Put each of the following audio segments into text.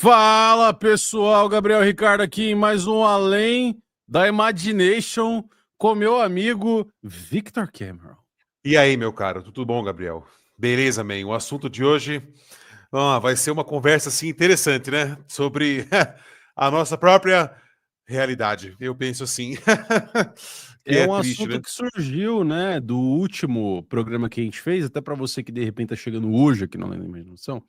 Fala pessoal, Gabriel Ricardo aqui em mais um Além da Imagination com meu amigo Victor Cameron. E aí, meu caro, tudo bom, Gabriel? Beleza, man. O assunto de hoje vai ser uma conversa assim interessante, né? Sobre a nossa própria realidade. Eu penso assim. Que É é um triste, assunto né? que surgiu, né, do último programa que a gente fez, até para você que de repente tá chegando hoje aqui na Imaginação.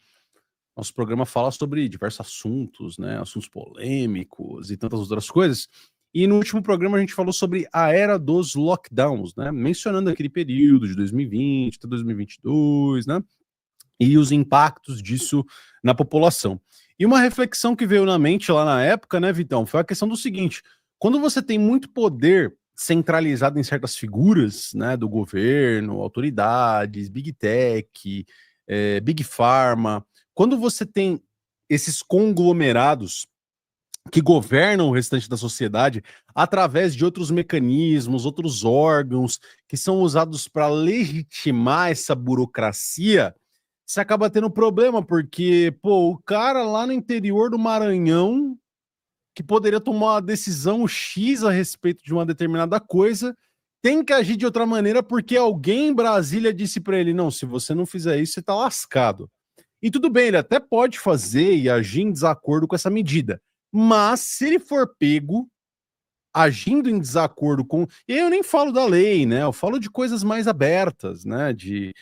Nosso programa fala sobre diversos assuntos, né, assuntos polêmicos e tantas outras coisas. E no último programa a gente falou sobre a era dos lockdowns, né, mencionando aquele período de 2020 até 2022, né, e os impactos disso na população. E uma reflexão que veio na mente lá na época, né, Vitão, foi a questão do seguinte: quando você tem muito poder centralizado em certas figuras, né, do governo, autoridades, big tech, big pharma, quando você tem esses conglomerados que governam o restante da sociedade através de outros mecanismos, outros órgãos que são usados para legitimar essa burocracia, você acaba tendo problema, porque, pô, o cara lá no interior do Maranhão, que poderia tomar uma decisão X a respeito de uma determinada coisa, tem que agir de outra maneira porque alguém em Brasília disse para ele: não, se você não fizer isso, você tá lascado. E tudo bem, ele até pode fazer e agir em desacordo com essa medida. Mas se ele for pego agindo em desacordo com. E aí eu nem falo da lei, né? Eu falo de coisas mais abertas, né? De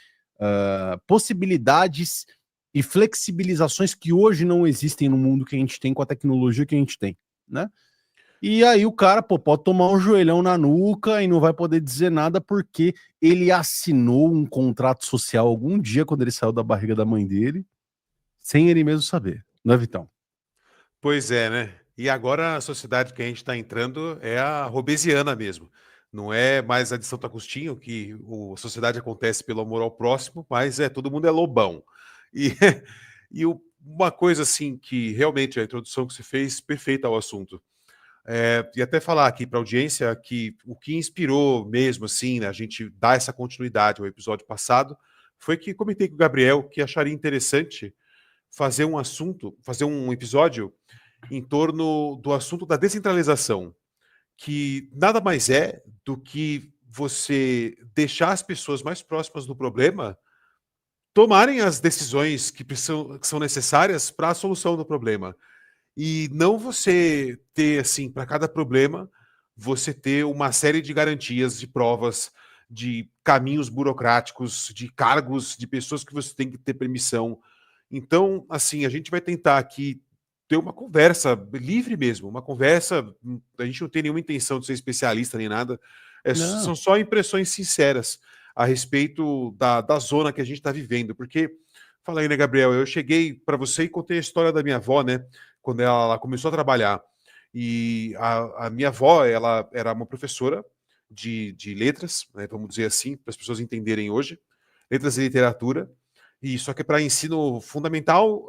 possibilidades e flexibilizações que hoje não existem no mundo que a gente tem com a tecnologia que a gente tem, né? E aí o cara, pô, pode tomar um joelhão na nuca e não vai poder dizer nada porque ele assinou um contrato social algum dia quando ele saiu da barriga da mãe dele, sem ele mesmo saber, não é, Vitão? Pois é, né? E agora a sociedade que a gente está entrando é a robesiana mesmo. Não é mais a de Santo Agostinho, que a sociedade acontece pelo amor ao próximo, mas todo mundo é lobão. E, uma coisa assim que realmente a introdução que você fez, perfeita ao assunto. E até falar aqui para a audiência que o que inspirou mesmo assim, né, a gente dar essa continuidade ao episódio passado, foi que comentei com o Gabriel que acharia interessante fazer um episódio em torno do assunto da descentralização, que nada mais é do que você deixar as pessoas mais próximas do problema tomarem as decisões que são necessárias para a solução do problema. E não você ter, assim, para cada problema, você ter uma série de garantias, de provas, de caminhos burocráticos, de cargos, de pessoas que você tem que ter permissão. Então, assim, a gente vai tentar aqui ter uma conversa livre mesmo, uma conversa. A gente não tem nenhuma intenção de ser especialista nem nada, Não. são só impressões sinceras a respeito da zona que a gente está vivendo. Porque, fala aí, né, Gabriel? Eu cheguei para você e contei a história da minha avó, né? Quando ela começou a trabalhar. E a minha avó, ela era uma professora de letras, né, vamos dizer assim, para as pessoas entenderem hoje, letras e literatura, e só que para ensino fundamental,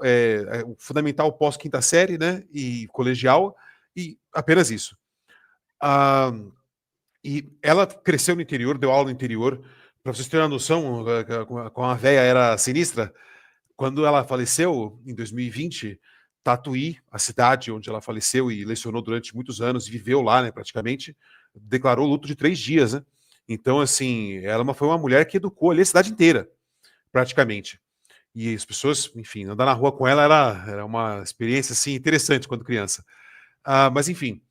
fundamental pós-quinta série, né, e colegial, e apenas isso. Ah, e ela cresceu no interior, deu aula no interior, para vocês terem uma noção, com a véia era sinistra, quando ela faleceu, em 2020, Tatuí, a cidade onde ela faleceu e lecionou durante muitos anos, e viveu lá, né, praticamente, declarou luto de 3 dias, né? Então, assim, foi uma mulher que educou ali a cidade inteira, praticamente. E as pessoas, enfim, andar na rua com ela era uma experiência, assim, interessante quando criança. Mas, enfim,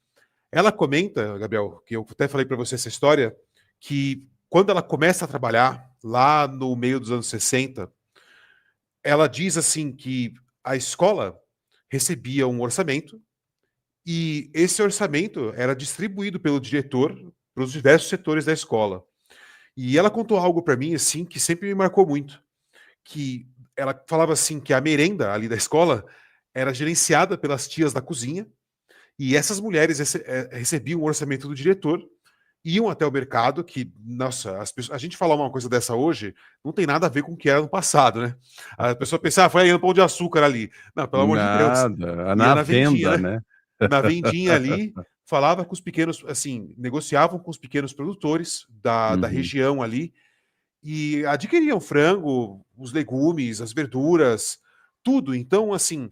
ela comenta, Gabriel, que eu até falei para você essa história, que quando ela começa a trabalhar, lá no meio dos anos 60, ela diz assim que a escola recebia um orçamento e esse orçamento era distribuído pelo diretor para os diversos setores da escola. E ela contou algo para mim assim que sempre me marcou muito, que ela falava assim que a merenda ali da escola era gerenciada pelas tias da cozinha e essas mulheres recebiam o orçamento do diretor, iam até o mercado, que, nossa, a gente falar uma coisa dessa hoje não tem nada a ver com o que era no passado, né? A pessoa pensava, foi aí no Pão de Açúcar ali. Não, pelo amor de Deus. Nada, Ia na na vendinha, venda, né? né? Na vendinha ali, falava com os pequenos, assim, negociavam com os pequenos produtores da Uhum. região ali e adquiriam frango, os legumes, as verduras, tudo. Então, assim,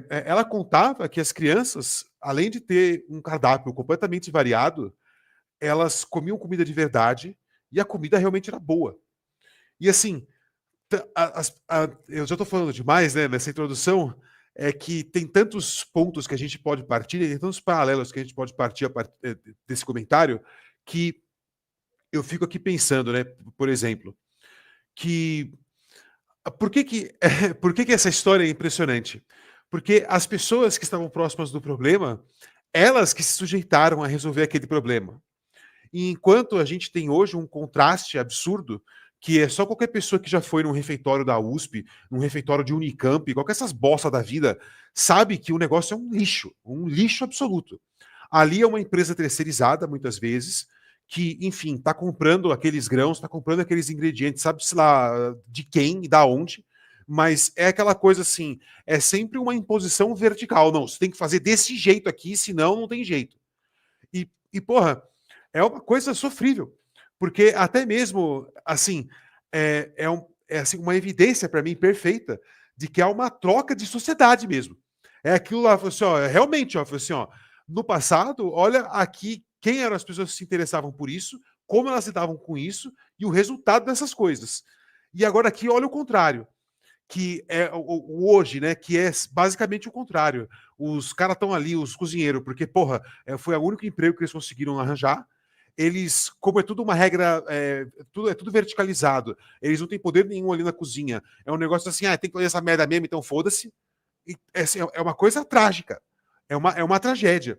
ela contava que as crianças, além de ter um cardápio completamente variado, elas comiam comida de verdade e a comida realmente era boa. E assim, eu já estou falando demais, né, nessa introdução, é que tem tantos pontos que a gente pode partir, tem tantos paralelos que a gente pode partir desse comentário, que eu fico aqui pensando, né, por exemplo, que por que essa história é impressionante? Porque as pessoas que estavam próximas do problema, elas que se sujeitaram a resolver aquele problema. E enquanto a gente tem hoje um contraste absurdo, que é só qualquer pessoa que já foi num refeitório da USP, num refeitório de Unicamp, qualquer essas bosta da vida, sabe que o negócio é um lixo absoluto. Ali é uma empresa terceirizada, muitas vezes, que, enfim, está comprando aqueles grãos, está comprando aqueles ingredientes, sabe-se lá de quem e da onde, mas é aquela coisa assim, é sempre uma imposição vertical. Não, você tem que fazer desse jeito aqui, senão não tem jeito. Porra, é uma coisa sofrível, porque até mesmo, assim, assim, uma evidência para mim perfeita de que há uma troca de sociedade mesmo. É aquilo lá, assim, ó, realmente, ó, assim, ó, no passado, olha aqui quem eram as pessoas que se interessavam por isso, como elas lidavam com isso e o resultado dessas coisas. E agora aqui, olha o contrário, que é o hoje, né? Que é basicamente o contrário. Os caras estão ali, os cozinheiros, porque, porra, foi o único emprego que eles conseguiram arranjar. Eles, como é tudo uma regra, tudo verticalizado, eles não têm poder nenhum ali na cozinha. É um negócio assim, tem que fazer essa merda mesmo, então foda-se. Assim, é uma coisa trágica. É uma tragédia.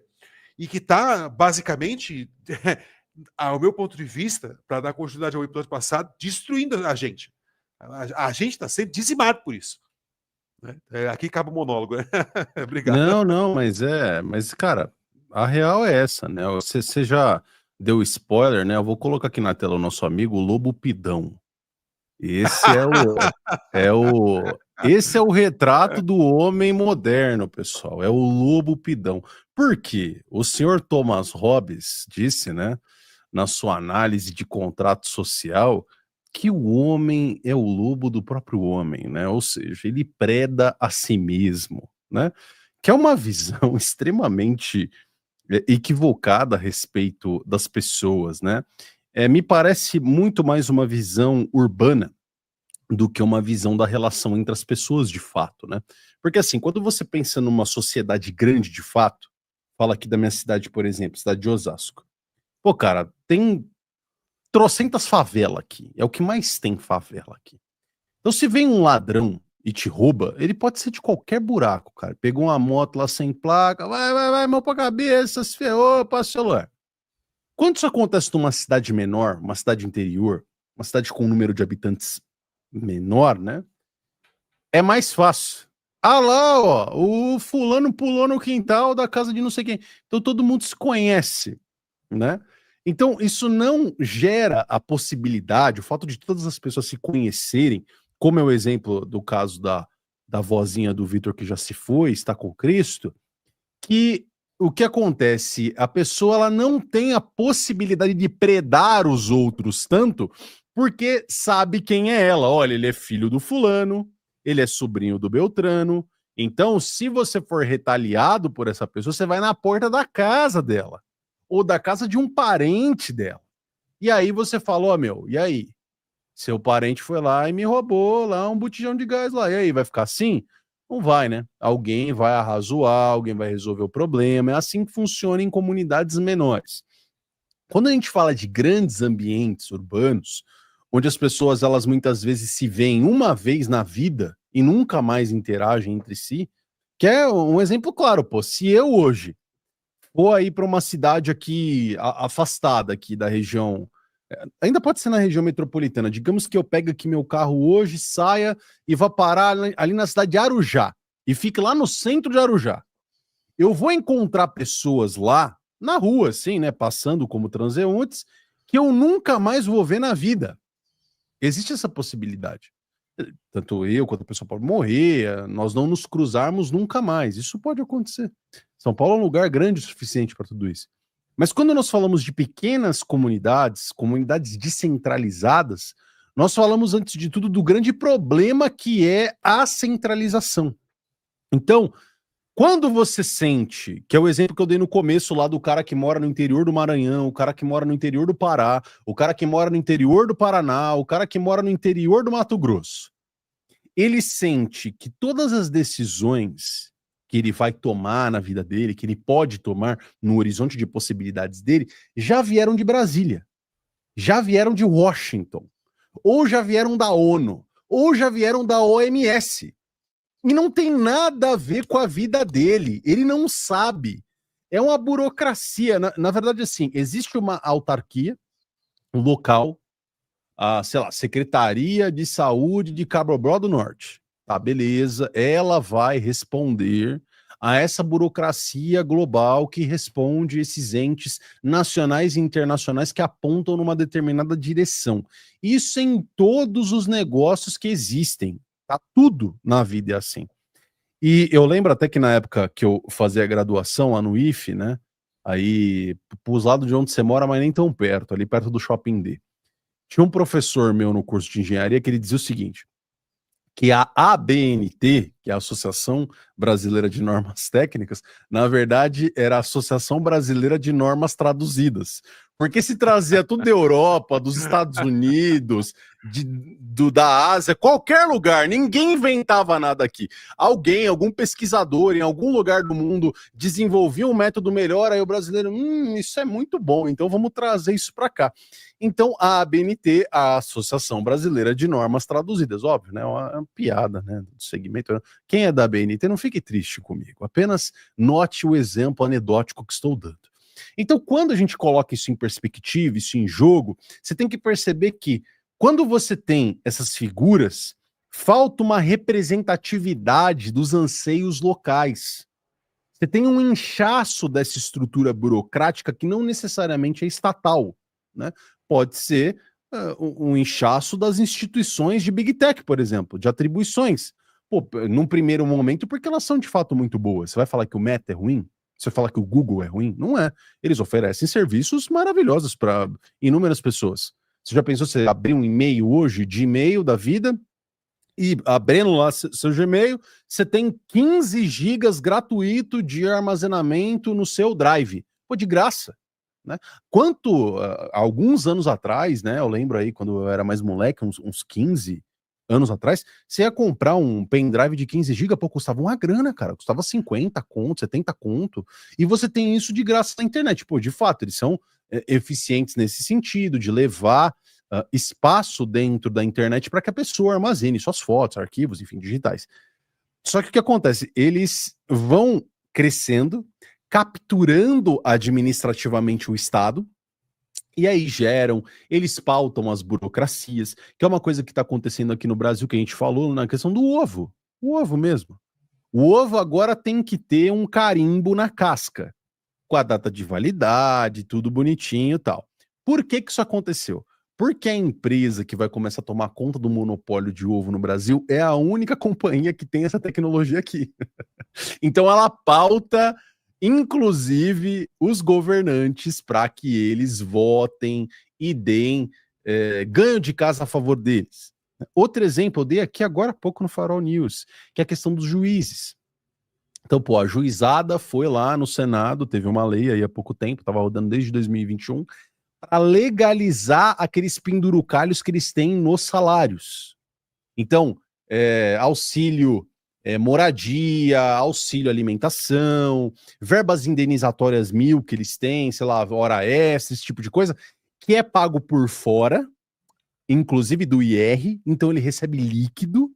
E que está, basicamente, ao meu ponto de vista, para dar continuidade ao episódio passado, destruindo a gente. A gente está sendo dizimado por isso. Né? Aqui cabe o monólogo. Né? Obrigado. Não, mas, cara, a real é essa, né? Você já deu spoiler, né? Eu vou colocar aqui na tela o nosso amigo Lobo Pidão. Esse esse é o retrato do homem moderno, pessoal. É o Lobo Pidão. Por quê? O senhor Thomas Hobbes disse, né, na sua análise de contrato social, que o homem é o lobo do próprio homem, né? Ou seja, ele preda a si mesmo, né? Que é uma visão extremamente equivocada a respeito das pessoas, né? Me parece muito mais uma visão urbana do que uma visão da relação entre as pessoas de fato, né? Porque assim, quando você pensa numa sociedade grande de fato, fala aqui da minha cidade, por exemplo, cidade de Osasco. Pô, cara, tem trocentas favelas aqui. É o que mais tem favela aqui. Então, se vem um ladrão e te rouba, ele pode ser de qualquer buraco, cara. Pegou uma moto lá sem placa, vai, mão pra cabeça, se ferrou, passa o celular. Quando isso acontece numa cidade menor, uma cidade interior, uma cidade com um número de habitantes menor, né? É mais fácil. Ah lá, ó, o fulano pulou no quintal da casa de não sei quem. Então todo mundo se conhece, né? Então isso não gera a possibilidade, o fato de todas as pessoas se conhecerem, como é o exemplo do caso da vozinha do Vitor que já se foi, está com Cristo, que o que acontece? A pessoa ela não tem a possibilidade de predar os outros tanto, porque sabe quem é ela. Olha, ele é filho do fulano, ele é sobrinho do Beltrano. Então, se você for retaliado por essa pessoa, você vai na porta da casa dela, ou da casa de um parente dela. E aí você fala, ó, meu, e aí? Seu parente foi lá e me roubou lá um botijão de gás lá. E aí, vai ficar assim? Não vai, né? Alguém vai arrazoar, alguém vai resolver o problema. É assim que funciona em comunidades menores. Quando a gente fala de grandes ambientes urbanos, onde as pessoas elas muitas vezes se veem uma vez na vida e nunca mais interagem entre si, que é um exemplo claro, pô. Se eu hoje for aí para uma cidade aqui afastada aqui da região, ainda pode ser na região metropolitana, digamos que eu pegue aqui meu carro hoje, saia e vá parar ali na cidade de Arujá e fique lá no centro de Arujá. Eu vou encontrar pessoas lá na rua, assim, né, passando como transeuntes, que eu nunca mais vou ver na vida. Existe essa possibilidade. Tanto eu quanto a pessoa pode morrer, nós não nos cruzarmos nunca mais. Isso pode acontecer. São Paulo é um lugar grande o suficiente para tudo isso. Mas quando nós falamos de pequenas comunidades, comunidades descentralizadas, nós falamos antes de tudo do grande problema que é a centralização. Então, quando você sente, que é o exemplo que eu dei no começo lá do cara que mora no interior do Maranhão, o cara que mora no interior do Pará, o cara que mora no interior do Paraná, o cara que mora no interior do Mato Grosso, ele sente que todas as decisões que ele vai tomar na vida dele, que ele pode tomar no horizonte de possibilidades dele, já vieram de Brasília, já vieram de Washington, ou já vieram da ONU, ou já vieram da OMS. E não tem nada a ver com a vida dele. Ele não sabe. É uma burocracia. Na verdade, assim, existe uma autarquia local, sei lá, Secretaria de Saúde de Cabrobró do Norte. Tá, beleza. Ela vai responder a essa burocracia global que responde esses entes nacionais e internacionais que apontam numa determinada direção. Isso em todos os negócios que existem. Tá, tudo na vida é assim. E eu lembro até que na época que eu fazia a graduação lá no IFE, né? Aí, pros lados de onde você mora, mas nem tão perto, ali perto do Shopping D. Tinha um professor meu no curso de engenharia que ele dizia o seguinte: que a ABNT, que é a Associação Brasileira de Normas Técnicas, na verdade era a Associação Brasileira de Normas Traduzidas. Porque se trazia tudo da Europa, dos Estados Unidos, da Ásia, qualquer lugar, ninguém inventava nada aqui. Alguém, algum pesquisador em algum lugar do mundo desenvolvia um método melhor, aí o brasileiro, isso é muito bom, então vamos trazer isso para cá. Então, a ABNT, a Associação Brasileira de Normas Traduzidas, óbvio, né? Uma piada, né? Do segmento. Quem é da ABNT, não fique triste comigo, apenas note o exemplo anedótico que estou dando. Então, quando a gente coloca isso em perspectiva, isso em jogo, você tem que perceber que quando você tem essas figuras, falta uma representatividade dos anseios locais. Você tem um inchaço dessa estrutura burocrática que não necessariamente é estatal, né? Pode ser um inchaço das instituições de Big Tech, por exemplo, de atribuições. Pô, num primeiro momento, porque elas são de fato muito boas. Você vai falar que o Meta é ruim? Você vai falar que o Google é ruim? Não é. Eles oferecem serviços maravilhosos para inúmeras pessoas. Você já pensou você abrir um e-mail hoje, de e-mail da vida, e abrindo lá seu Gmail, você tem 15 gigas gratuito de armazenamento no seu Drive. Pô, de graça. Né? Quanto, alguns anos atrás, né? Eu lembro aí, quando eu era mais moleque, uns 15 anos atrás, você ia comprar um pendrive de 15 GB, pô, custava uma grana, cara. Custava 50 conto, 70 conto. E você tem isso de graça na internet. Pô, de fato, eles são eficientes nesse sentido, de levar espaço dentro da internet para que a pessoa armazene suas fotos, arquivos, enfim, digitais. Só que o que acontece? Eles vão crescendo, capturando administrativamente o Estado, e aí eles pautam as burocracias, que é uma coisa que está acontecendo aqui no Brasil, que a gente falou na questão do ovo. O ovo mesmo. O ovo agora tem que ter um carimbo na casca, com a data de validade, tudo bonitinho e tal. Por que isso aconteceu? Porque a empresa que vai começar a tomar conta do monopólio de ovo no Brasil é a única companhia que tem essa tecnologia aqui. Então ela pauta, inclusive, os governantes para que eles votem e deem ganho de casa a favor deles. Outro exemplo eu dei aqui agora há pouco no Farol News, que é a questão dos juízes. Então, pô, a juizada foi lá no Senado, teve uma lei aí há pouco tempo, estava rodando desde 2021, para legalizar aqueles pendurucalhos que eles têm nos salários. Então, auxílio moradia, auxílio alimentação, verbas indenizatórias 1.000 que eles têm, sei lá, hora extra, esse tipo de coisa, que é pago por fora, inclusive do IR, então ele recebe líquido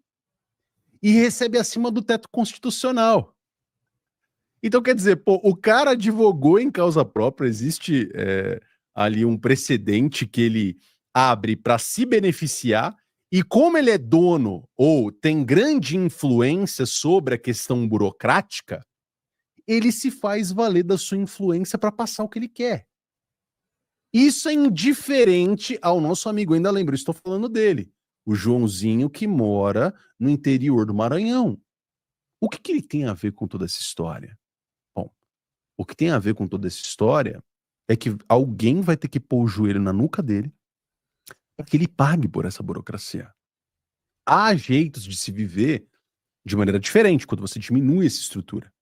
e recebe acima do teto constitucional. Então, quer dizer, pô, o cara advogou em causa própria, existe ali um precedente que ele abre para se beneficiar, e como ele é dono ou tem grande influência sobre a questão burocrática, ele se faz valer da sua influência para passar o que ele quer. Isso é indiferente ao nosso amigo, ainda lembro, estou falando dele, o Joãozinho que mora no interior do Maranhão. O que ele tem a ver com toda essa história? O que tem a ver com toda essa história é que alguém vai ter que pôr o joelho na nuca dele para que ele pague por essa burocracia. Há jeitos de se viver de maneira diferente, quando você diminui essa estrutura.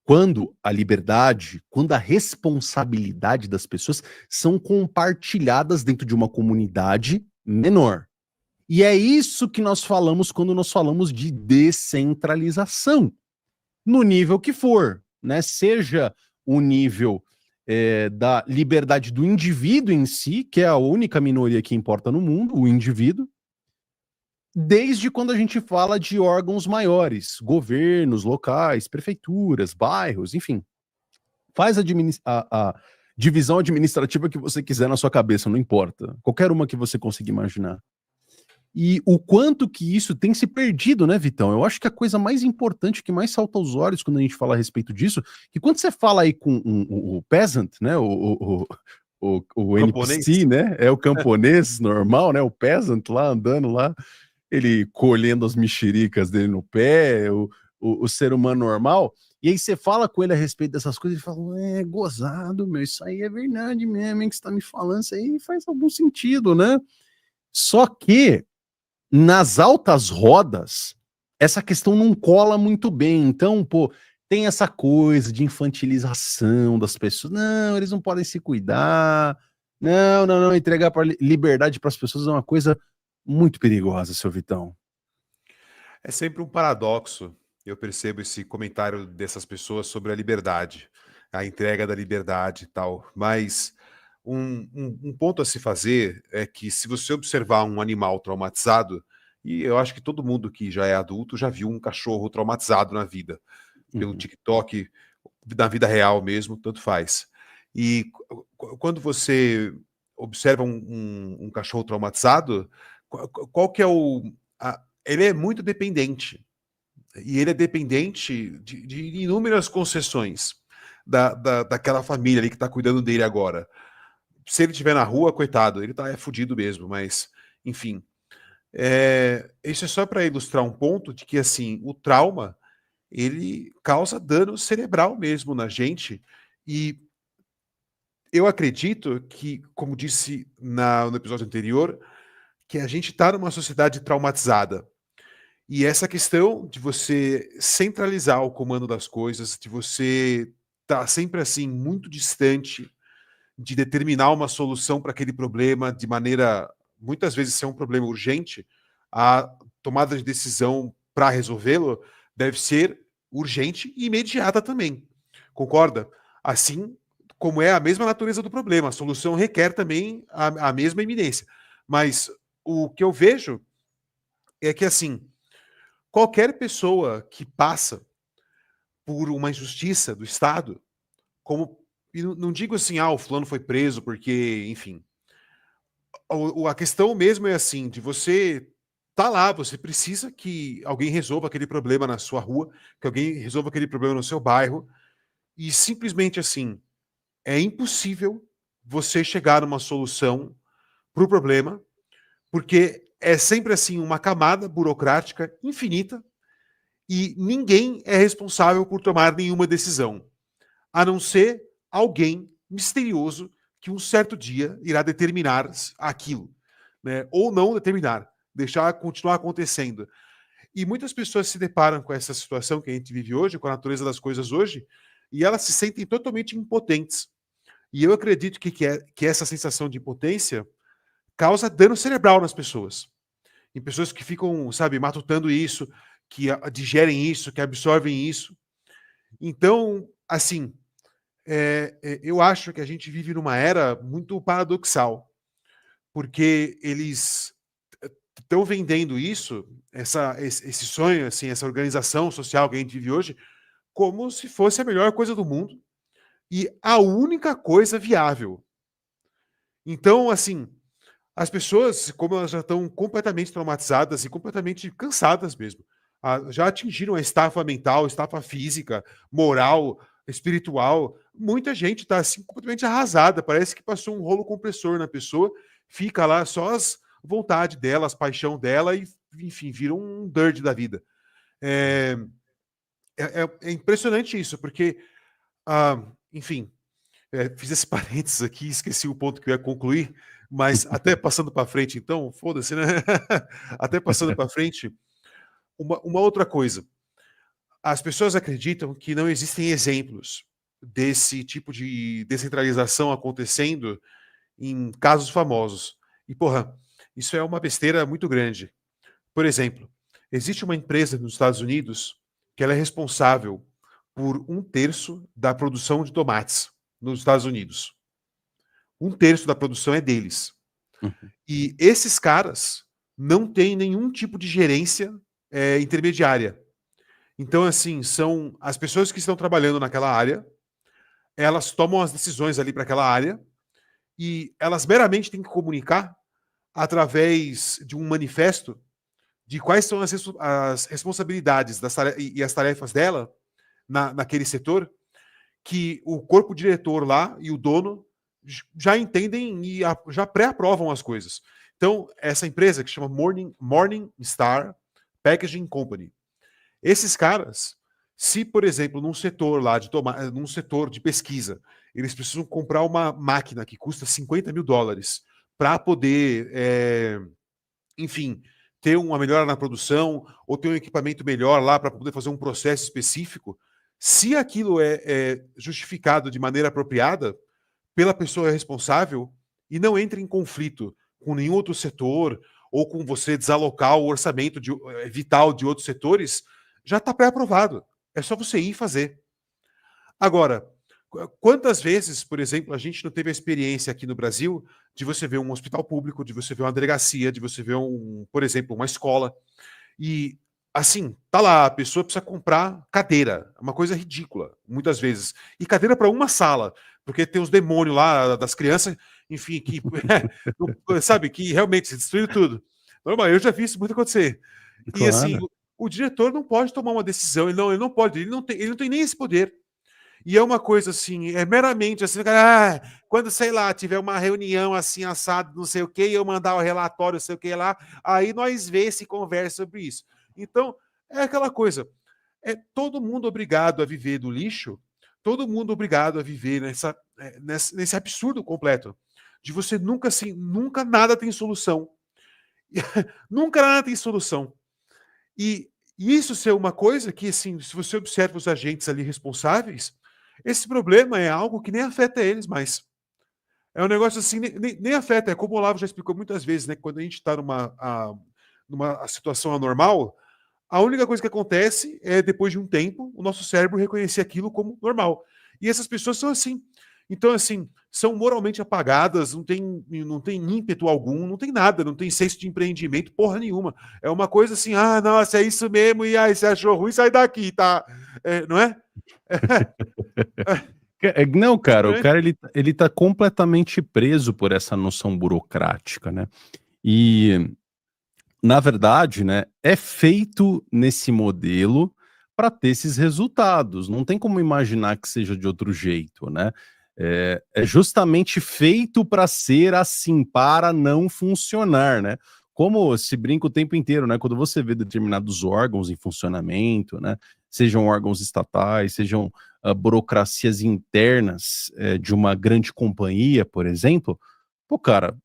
Quando a liberdade, quando a responsabilidade das pessoas são compartilhadas dentro de uma comunidade menor. E é isso que nós falamos quando nós falamos de descentralização, no nível que for, né? Seja o nível da liberdade do indivíduo em si, que é a única minoria que importa no mundo, o indivíduo, desde quando a gente fala de órgãos maiores, governos locais, prefeituras, bairros, enfim. Faz a divisão administrativa que você quiser na sua cabeça, não importa. Qualquer uma que você consiga imaginar. E o quanto que isso tem se perdido, né, Vitão? Eu acho que a coisa mais importante, que mais salta aos olhos quando a gente fala a respeito disso, que quando você fala aí com o peasant, né, o NPC, né, é o camponês normal, né, o peasant lá, andando lá, ele colhendo as mexericas dele no pé, o ser humano normal, e aí você fala com ele a respeito dessas coisas, ele fala, gozado, meu, isso aí é verdade mesmo, hein, que você tá me falando, isso aí faz algum sentido, né? Só que, nas altas rodas, essa questão não cola muito bem, então, pô, tem essa coisa de infantilização das pessoas, não, eles não podem se cuidar, não, entregar liberdade para as pessoas é uma coisa muito perigosa, seu Vitão. É sempre um paradoxo. Eu percebo esse comentário dessas pessoas sobre a liberdade, a entrega da liberdade e tal. Mas um ponto a se fazer é que, se você observar um animal traumatizado, e eu acho que todo mundo que já é adulto já viu um cachorro traumatizado na vida, pelo TikTok, na vida real mesmo, tanto faz. E quando você observa um cachorro traumatizado, qual que é ele é muito dependente. E ele é dependente de inúmeras concessões daquela família ali que está cuidando dele agora. Se ele estiver na rua, coitado, ele tá fudido mesmo, mas, enfim. Isso é só para ilustrar um ponto de que, assim, o trauma, ele causa dano cerebral mesmo na gente. E eu acredito que, como disse no episódio anterior, que a gente está numa sociedade traumatizada. E essa questão de você centralizar o comando das coisas, de você estar sempre assim muito distante de determinar uma solução para aquele problema de maneira, muitas vezes, ser um problema urgente, a tomada de decisão para resolvê-lo deve ser urgente e imediata também. Concorda? Assim como é a mesma natureza do problema, a solução requer também a mesma iminência. Mas o que eu vejo é que, assim, qualquer pessoa que passa por uma injustiça do Estado, como, e não digo assim, o fulano foi preso porque, enfim, a questão mesmo é assim, de você tá lá, você precisa que alguém resolva aquele problema na sua rua, que alguém resolva aquele problema no seu bairro, e simplesmente assim, é impossível você chegar numa solução para o problema, porque é sempre assim uma camada burocrática infinita e ninguém é responsável por tomar nenhuma decisão, a não ser alguém misterioso que um certo dia irá determinar aquilo, né? Ou não determinar, deixar continuar acontecendo. E muitas pessoas se deparam com essa situação que a gente vive hoje, com a natureza das coisas hoje, e elas se sentem totalmente impotentes. E eu acredito que essa sensação de impotência causa dano cerebral nas pessoas. Em pessoas que ficam, sabe, matutando isso, que digerem isso, que absorvem isso. Então, assim, eu acho que a gente vive numa era muito paradoxal, porque eles estão vendendo isso, esse sonho, assim, essa organização social que a gente vive hoje, como se fosse a melhor coisa do mundo e a única coisa viável. Então, assim, as pessoas, como elas já estão completamente traumatizadas e completamente cansadas mesmo, já atingiram a estafa mental, estafa física, moral, espiritual. Muita gente está assim completamente arrasada, parece que passou um rolo compressor na pessoa, fica lá só as vontade dela, as paixão dela e, enfim, vira um dirt da vida. É impressionante isso, porque, enfim, fiz esse parênteses aqui, esqueci o ponto que eu ia concluir, mas até passando para frente, então, foda-se, né? Até passando para frente, uma outra coisa. As pessoas acreditam que não existem exemplos desse tipo de descentralização acontecendo em casos famosos. E, porra, isso é uma besteira muito grande. Por exemplo, existe uma empresa nos Estados Unidos que ela é responsável por 1/3 da produção de tomates nos Estados Unidos. 1/3 da produção é deles. Uhum. E esses caras não têm nenhum tipo de gerência intermediária. Então, assim, são as pessoas que estão trabalhando naquela área, elas tomam as decisões ali para aquela área e elas meramente têm que comunicar através de um manifesto de quais são as responsabilidades e as tarefas dela naquele setor, que o corpo diretor lá e o dono já entendem e já pré-aprovam as coisas. Então, essa empresa que chama Morning Star Packaging Company, esses caras, se, por exemplo, num setor lá num setor de pesquisa, eles precisam comprar uma máquina que custa $50 mil para poder, enfim, ter uma melhora na produção ou ter um equipamento melhor lá para poder fazer um processo específico, se aquilo é justificado de maneira apropriada pela pessoa responsável e não entra em conflito com nenhum outro setor ou com você desalocar o orçamento vital de outros setores, já está pré-aprovado. É só você ir fazer. Agora, quantas vezes, por exemplo, a gente não teve a experiência aqui no Brasil de você ver um hospital público, de você ver uma delegacia, de você ver, por exemplo, uma escola, e assim, tá lá, a pessoa precisa comprar cadeira, uma coisa ridícula, muitas vezes. E cadeira para uma sala, porque tem os demônios lá das crianças, enfim, que sabe, que realmente se destruíram tudo. Normal, eu já vi isso muito acontecer. Claro. E assim, o diretor não pode tomar uma decisão, ele não pode, ele não tem nem esse poder. E é uma coisa assim, é meramente assim, quando, sei lá, tiver uma reunião assim, assado, não sei o que, eu mandar o relatório, não sei o que lá, aí nós vê se conversa sobre isso. Então, é aquela coisa, é todo mundo obrigado a viver do lixo, todo mundo obrigado a viver nesse absurdo completo, de você nunca, assim, nunca nada tem solução. Nunca nada tem solução. E isso ser uma coisa que, assim, se você observa os agentes ali responsáveis, esse problema é algo que nem afeta eles mais. É um negócio assim, nem afeta. É como o Olavo já explicou muitas vezes, né? Quando a gente está numa situação anormal, a única coisa que acontece é, depois de um tempo, o nosso cérebro reconhecer aquilo como normal. E essas pessoas são assim. Então, assim, são moralmente apagadas, não tem ímpeto algum, não tem nada, não tem senso de empreendimento, porra nenhuma. É uma coisa assim, nossa, é isso mesmo, e aí, você achou ruim, sai daqui, tá? Não é? Não, cara, o cara ele tá completamente preso por essa noção burocrática, né? E, na verdade, né, é feito nesse modelo para ter esses resultados. Não tem como imaginar que seja de outro jeito, né? É justamente feito para ser assim, para não funcionar, né? Como se brinca o tempo inteiro, né? Quando você vê determinados órgãos em funcionamento, né? Sejam órgãos estatais, sejam burocracias internas de uma grande companhia, por exemplo, pô, cara,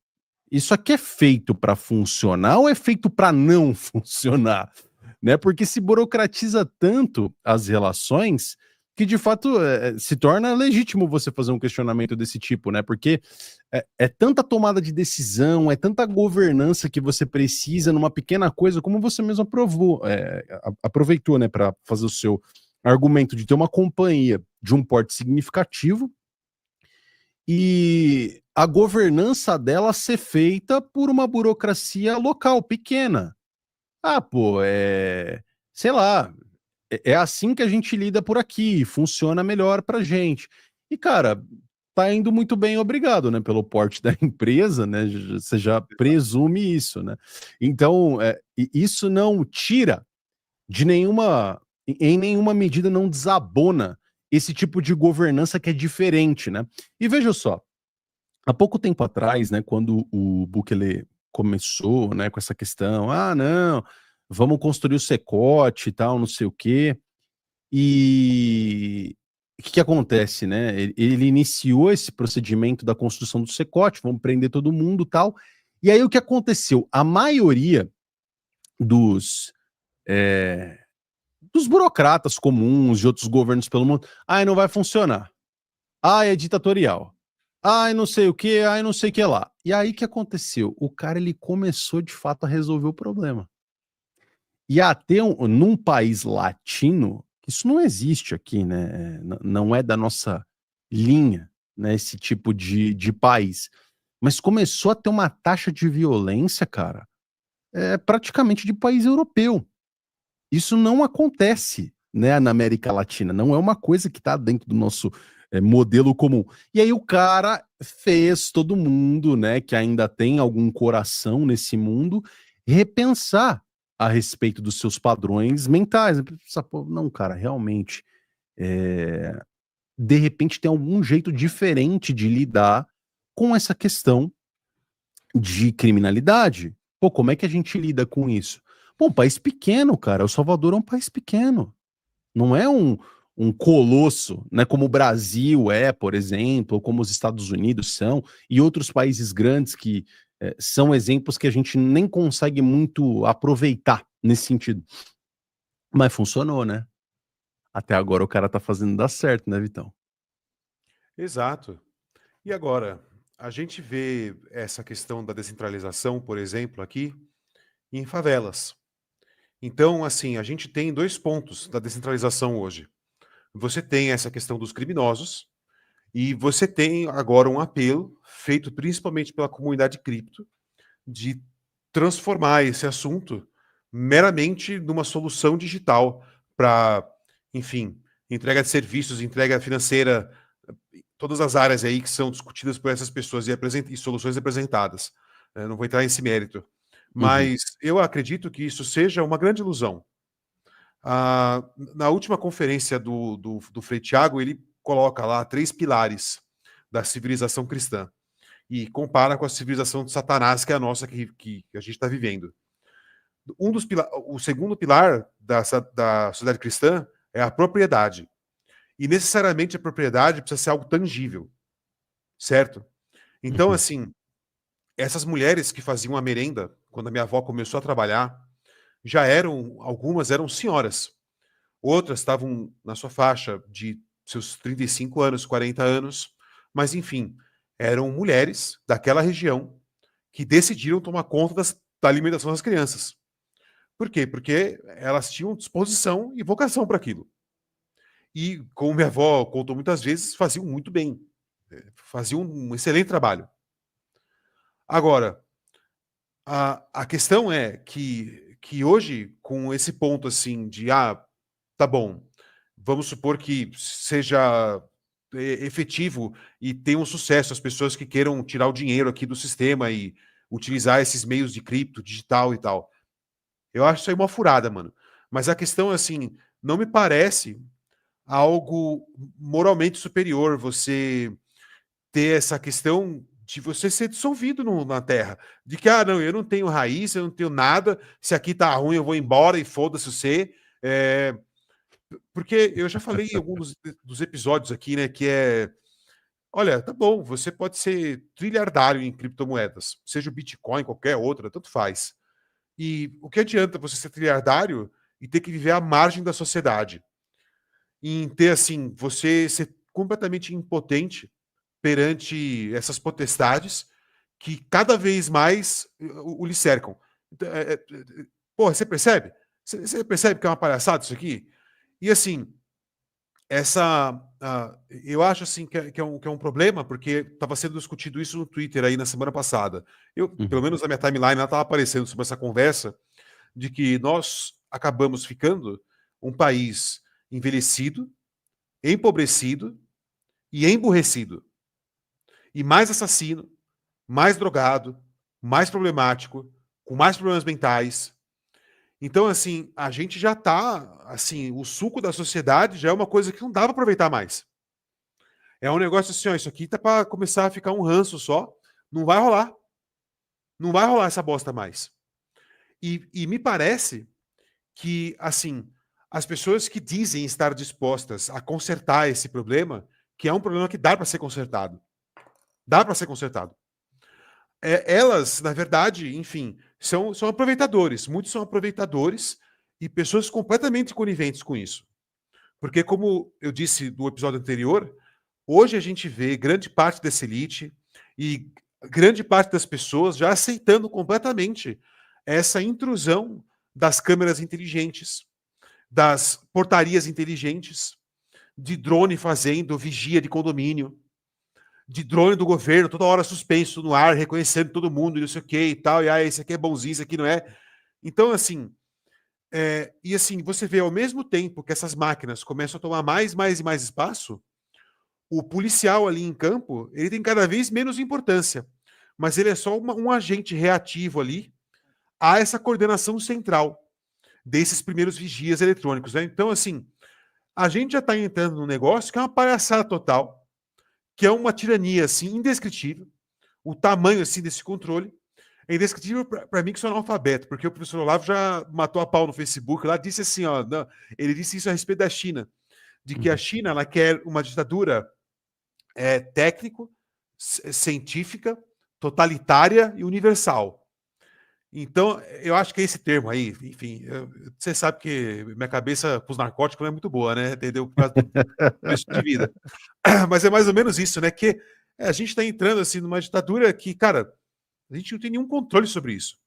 isso aqui é feito para funcionar ou é feito para não funcionar? Né? Porque se burocratiza tanto as relações que de fato se torna legítimo você fazer um questionamento desse tipo, né? Porque é tanta tomada de decisão, é tanta governança que você precisa numa pequena coisa, como você mesmo aproveitou, né, para fazer o seu argumento de ter uma companhia de um porte significativo e a governança dela ser feita por uma burocracia local, pequena. Pô, sei lá, é assim que a gente lida por aqui, funciona melhor pra gente. E, cara, tá indo muito bem, obrigado, né, pelo porte da empresa, né, você já presume isso, né. Então, isso não tira de em nenhuma medida não desabona esse tipo de governança que é diferente, né. E veja só, há pouco tempo atrás, né, quando o Bukele começou, né, com essa questão, não, vamos construir o Secote e tal, não sei o quê. E o que acontece, né? Ele iniciou esse procedimento da construção do Secote, vamos prender todo mundo e tal. E aí o que aconteceu? A maioria dos dos burocratas comuns de outros governos pelo mundo. Ai, não vai funcionar. Ai, é ditatorial. Ai, não sei o que, ai, não sei o que lá. E aí, o que aconteceu? O cara, ele começou, de fato, a resolver o problema. E até num país latino, isso não existe aqui, né? Não é da nossa linha, né? Esse tipo de país. Mas começou a ter uma taxa de violência, cara, praticamente de país europeu. Isso não acontece, né, na América Latina. Não é uma coisa que está dentro do nosso modelo comum. E aí o cara fez todo mundo, né, que ainda tem algum coração nesse mundo, repensar a respeito dos seus padrões mentais. Não, cara, realmente, de repente tem algum jeito diferente de lidar com essa questão de criminalidade. Pô, como é que a gente lida com isso? Pô, um país pequeno, cara. O Salvador é um país pequeno. Não é um colosso, né? Como o Brasil é, por exemplo, ou como os Estados Unidos são, e outros países grandes que são exemplos que a gente nem consegue muito aproveitar nesse sentido. Mas funcionou, né? Até agora o cara tá fazendo dar certo, né, Vitão? Exato. E agora, a gente vê essa questão da descentralização, por exemplo, aqui em favelas. Então, assim, a gente tem dois pontos da descentralização hoje. Você tem essa questão dos criminosos e você tem agora um apelo feito principalmente pela comunidade cripto de transformar esse assunto meramente numa solução digital para, enfim, entrega de serviços, entrega financeira, todas as áreas aí que são discutidas por essas pessoas e soluções apresentadas. Não vou entrar nesse mérito. Uhum. Mas eu acredito que isso seja uma grande ilusão. Na última conferência do Frei Tiago, ele coloca lá 3 pilares da civilização cristã e compara com a civilização de Satanás, que é a nossa que a gente está vivendo. O segundo pilar da sociedade cristã é a propriedade. E necessariamente a propriedade precisa ser algo tangível, certo? Então, Uhum. assim, essas mulheres que faziam a merenda, quando a minha avó começou a trabalhar, algumas eram senhoras. Outras estavam na sua faixa de seus 35 anos, 40 anos, mas enfim, eram mulheres daquela região que decidiram tomar conta da alimentação das crianças. Por quê? Porque elas tinham disposição e vocação para aquilo. E, como minha avó contou muitas vezes, faziam muito bem. Faziam um excelente trabalho. Agora, a questão é que hoje, com esse ponto assim de, tá bom, vamos supor que seja efetivo e tenha um sucesso as pessoas que queiram tirar o dinheiro aqui do sistema e utilizar esses meios de cripto, digital e tal. Eu acho isso aí uma furada, mano. Mas a questão é assim, não me parece algo moralmente superior você ter essa questão de você ser dissolvido na terra. De que, não, eu não tenho raiz, eu não tenho nada, se aqui tá ruim eu vou embora e foda-se você. Porque eu já falei em alguns dos episódios aqui, né, que olha, tá bom, você pode ser trilhardário em criptomoedas, seja o Bitcoin, qualquer outra, tanto faz. E o que adianta você ser trilhardário e ter que viver à margem da sociedade? Em ter, assim, você ser completamente impotente perante essas potestades que cada vez mais o lhe cercam. Porra, você percebe? Você percebe que é uma palhaçada isso aqui? E assim, eu acho assim que é um problema, porque estava sendo discutido isso no Twitter aí na semana passada. Pelo Uhum. menos na minha timeline, estava aparecendo sobre essa conversa de que nós acabamos ficando um país envelhecido, empobrecido e emburrecido. E mais assassino, mais drogado, mais problemático, com mais problemas mentais. Então, assim, a gente já tá, assim, o suco da sociedade já é uma coisa que não dá para aproveitar mais. É um negócio assim, ó, isso aqui tá para começar a ficar um ranço só. Não vai rolar. Não vai rolar essa bosta mais. E me parece que, assim, as pessoas que dizem estar dispostas a consertar esse problema, que é um problema que dá para ser consertado. Dá para ser consertado. Elas, na verdade, enfim, são aproveitadores. Muitos são aproveitadores e pessoas completamente coniventes com isso. Porque, como eu disse no episódio anterior, hoje a gente vê grande parte dessa elite e grande parte das pessoas já aceitando completamente essa intrusão das câmeras inteligentes, das portarias inteligentes, de drone fazendo vigia de condomínio, de drone do governo, toda hora suspenso no ar, reconhecendo todo mundo, e não sei o que e tal, e esse aqui é bonzinho, esse aqui não é. Então, assim, e assim, você vê ao mesmo tempo que essas máquinas começam a tomar mais e mais espaço, o policial ali em campo, ele tem cada vez menos importância, mas ele é só um agente reativo ali a essa coordenação central desses primeiros vigias eletrônicos, né? Então, assim, a gente já está entrando num negócio que é uma palhaçada total, que é uma tirania, assim, indescritível. O tamanho, assim, desse controle é indescritível para mim que sou analfabeto, porque o professor Olavo já matou a pau no Facebook, lá disse assim, ó, não, ele disse isso a respeito da China, de que a China, ela quer uma ditadura técnico, científica, totalitária e universal. Então, eu acho que é esse termo aí, enfim, você sabe que minha cabeça para os narcóticos não é muito boa, né? Entendeu? Por causa do preço de vida. Mas é mais ou menos isso, né? Que a gente está entrando assim numa ditadura que, cara, a gente não tem nenhum controle sobre isso.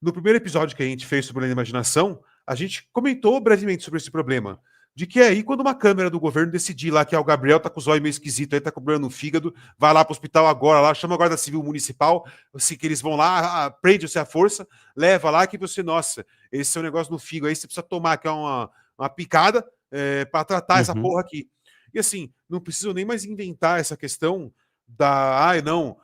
No primeiro episódio que a gente fez sobre a imaginação, a gente comentou brevemente sobre esse problema. De que aí, quando uma câmera do governo decidir lá que o Gabriel tá com o zóio meio esquisito, aí tá com problema no fígado, vai lá pro hospital agora, lá, chama a Guarda Civil Municipal, assim, que eles vão lá, prende você à força, leva lá que você, nossa, esse é um negócio no fígado, aí você precisa tomar, que é uma picada para tratar essa porra aqui. E assim, não precisam nem mais inventar essa questão da, não,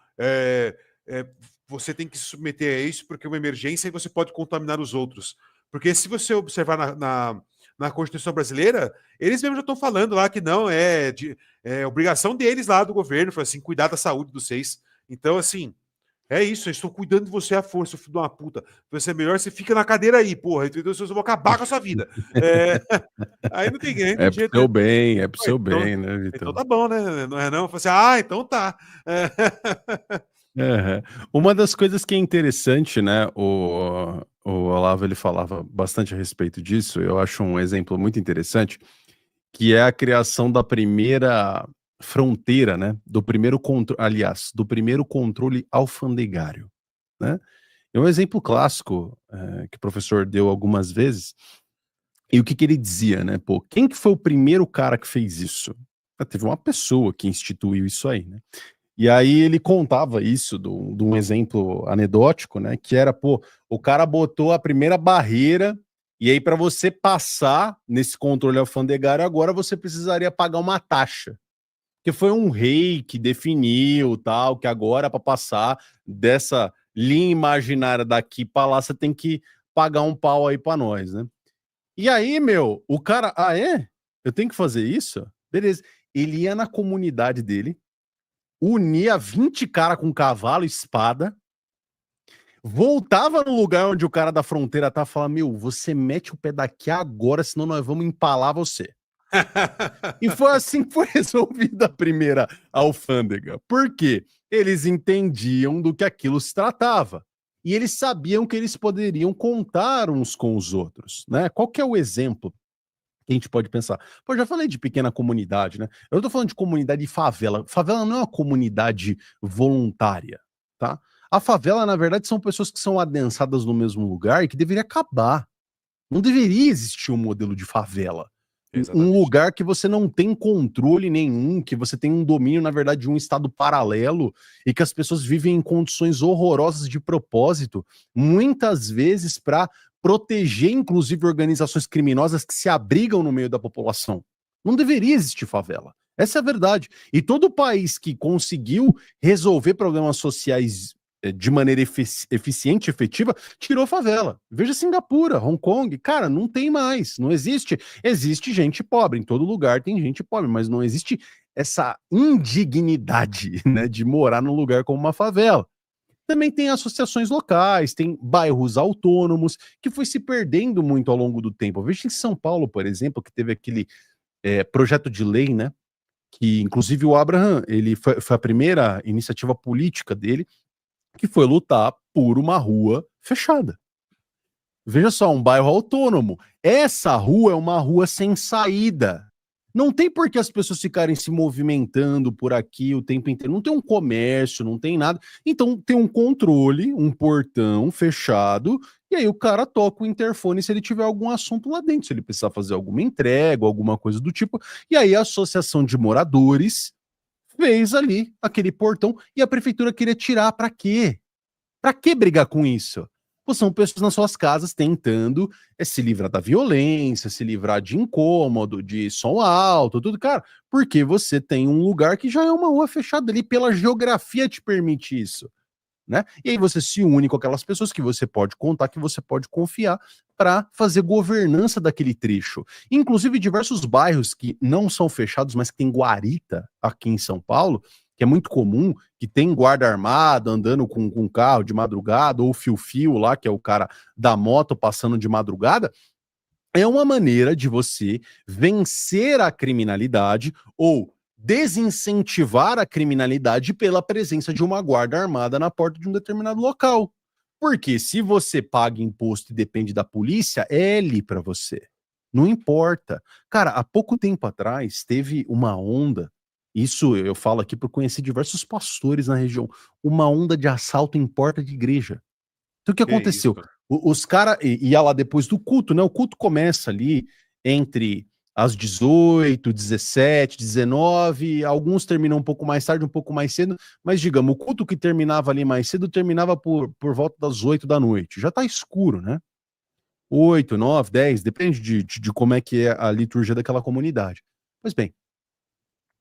você tem que se submeter a isso porque é uma emergência e você pode contaminar os outros. Porque se você observar na Constituição brasileira, eles mesmos já estão falando lá que não, é obrigação deles lá do governo, foi assim, cuidar da saúde dos seis. Então, assim, é isso, eu estou cuidando de você à força, filho de uma puta. Você é melhor, você fica na cadeira aí, porra, entendeu? Eu vou acabar com a sua vida. Aí não tem jeito. É pro seu bem, é pro seu então, bem, né, Vitão? Então tá bom, né? Não é não? Eu falei assim, então tá. Uma das coisas que é interessante, né, o Olavo, ele falava bastante a respeito disso, eu acho um exemplo muito interessante, que é a criação da primeira fronteira, né, do primeiro controle alfandegário, né? É um exemplo clássico que o professor deu algumas vezes, e o que ele dizia, né, pô, quem que foi o primeiro cara que fez isso? Teve uma pessoa que instituiu isso aí, né? E aí ele contava isso de um exemplo anedótico, né? Que era, pô, o cara botou a primeira barreira e aí para você passar nesse controle alfandegário agora você precisaria pagar uma taxa. Porque foi um rei que definiu, tal, que agora para passar dessa linha imaginária daqui para lá você tem que pagar um pau aí para nós, né? E aí, meu, o cara, eu tenho que fazer isso? Beleza. Ele ia na comunidade dele, unia 20 caras com cavalo e espada, voltava no lugar onde o cara da fronteira tá, falando, meu, você mete o pé daqui agora, senão nós vamos empalar você. E foi assim que foi resolvida a primeira alfândega. Por quê? Eles entendiam do que aquilo se tratava. E eles sabiam que eles poderiam contar uns com os outros, né? Qual que é o exemplo que a gente pode pensar? Pô, já falei de pequena comunidade, né? Eu tô falando de comunidade de favela. Favela não é uma comunidade voluntária, tá? A favela, na verdade, são pessoas que são adensadas no mesmo lugar e que deveria acabar. Não deveria existir um modelo de favela. Um lugar que você não tem controle nenhum, que você tem um domínio, na verdade, de um estado paralelo e que as pessoas vivem em condições horrorosas de propósito, muitas vezes para proteger, inclusive, organizações criminosas que se abrigam no meio da população. Não deveria existir favela. Essa é a verdade. E todo país que conseguiu resolver problemas sociais de maneira eficiente, efetiva, tirou favela. Veja Singapura, Hong Kong, cara, não tem mais, não existe. Existe gente pobre, em todo lugar tem gente pobre, mas não existe essa indignidade, né, de morar num lugar como uma favela. Também tem associações locais, tem bairros autônomos, que foi se perdendo muito ao longo do tempo. Veja em São Paulo, por exemplo, que teve aquele projeto de lei, né, que inclusive o Abraham, ele foi a primeira iniciativa política dele, que foi lutar por uma rua fechada. Veja só, um bairro autônomo. Essa rua é uma rua sem saída. Não tem por que as pessoas ficarem se movimentando por aqui o tempo inteiro. Não tem um comércio, não tem nada. Então tem um controle, um portão fechado, e aí o cara toca o interfone se ele tiver algum assunto lá dentro, se ele precisar fazer alguma entrega, alguma coisa do tipo. E aí a associação de moradores fez ali aquele portão e a prefeitura queria tirar para quê? Para que brigar com isso? Pô, são pessoas nas suas casas tentando se livrar da violência, se livrar de incômodo, de som alto, tudo, cara, porque você tem um lugar que já é uma rua fechada ali, pela geografia te permite isso, né? E aí você se une com aquelas pessoas que você pode contar, que você pode confiar para fazer governança daquele trecho. Inclusive diversos bairros que não são fechados, mas que tem guarita aqui em São Paulo, que é muito comum, que tem guarda armado andando com carro de madrugada, ou fio-fio lá, que é o cara da moto passando de madrugada, é uma maneira de você vencer a criminalidade ou desincentivar a criminalidade pela presença de uma guarda armada na porta de um determinado local. Porque se você paga imposto e depende da polícia, é ali para você. Não importa. Cara, há pouco tempo atrás teve uma onda, isso eu falo aqui porque eu conheci diversos pastores na região, uma onda de assalto em porta de igreja. Então o que Que isso, aconteceu? cara. Os caras ia lá depois do culto, né? O culto começa ali entre as 18, 17, 19, alguns terminam um pouco mais tarde, um pouco mais cedo, mas digamos, o culto que terminava ali mais cedo terminava por volta das 8 da noite. Já tá escuro, né? 8, 9, 10, depende de como é que é a liturgia daquela comunidade. Pois bem,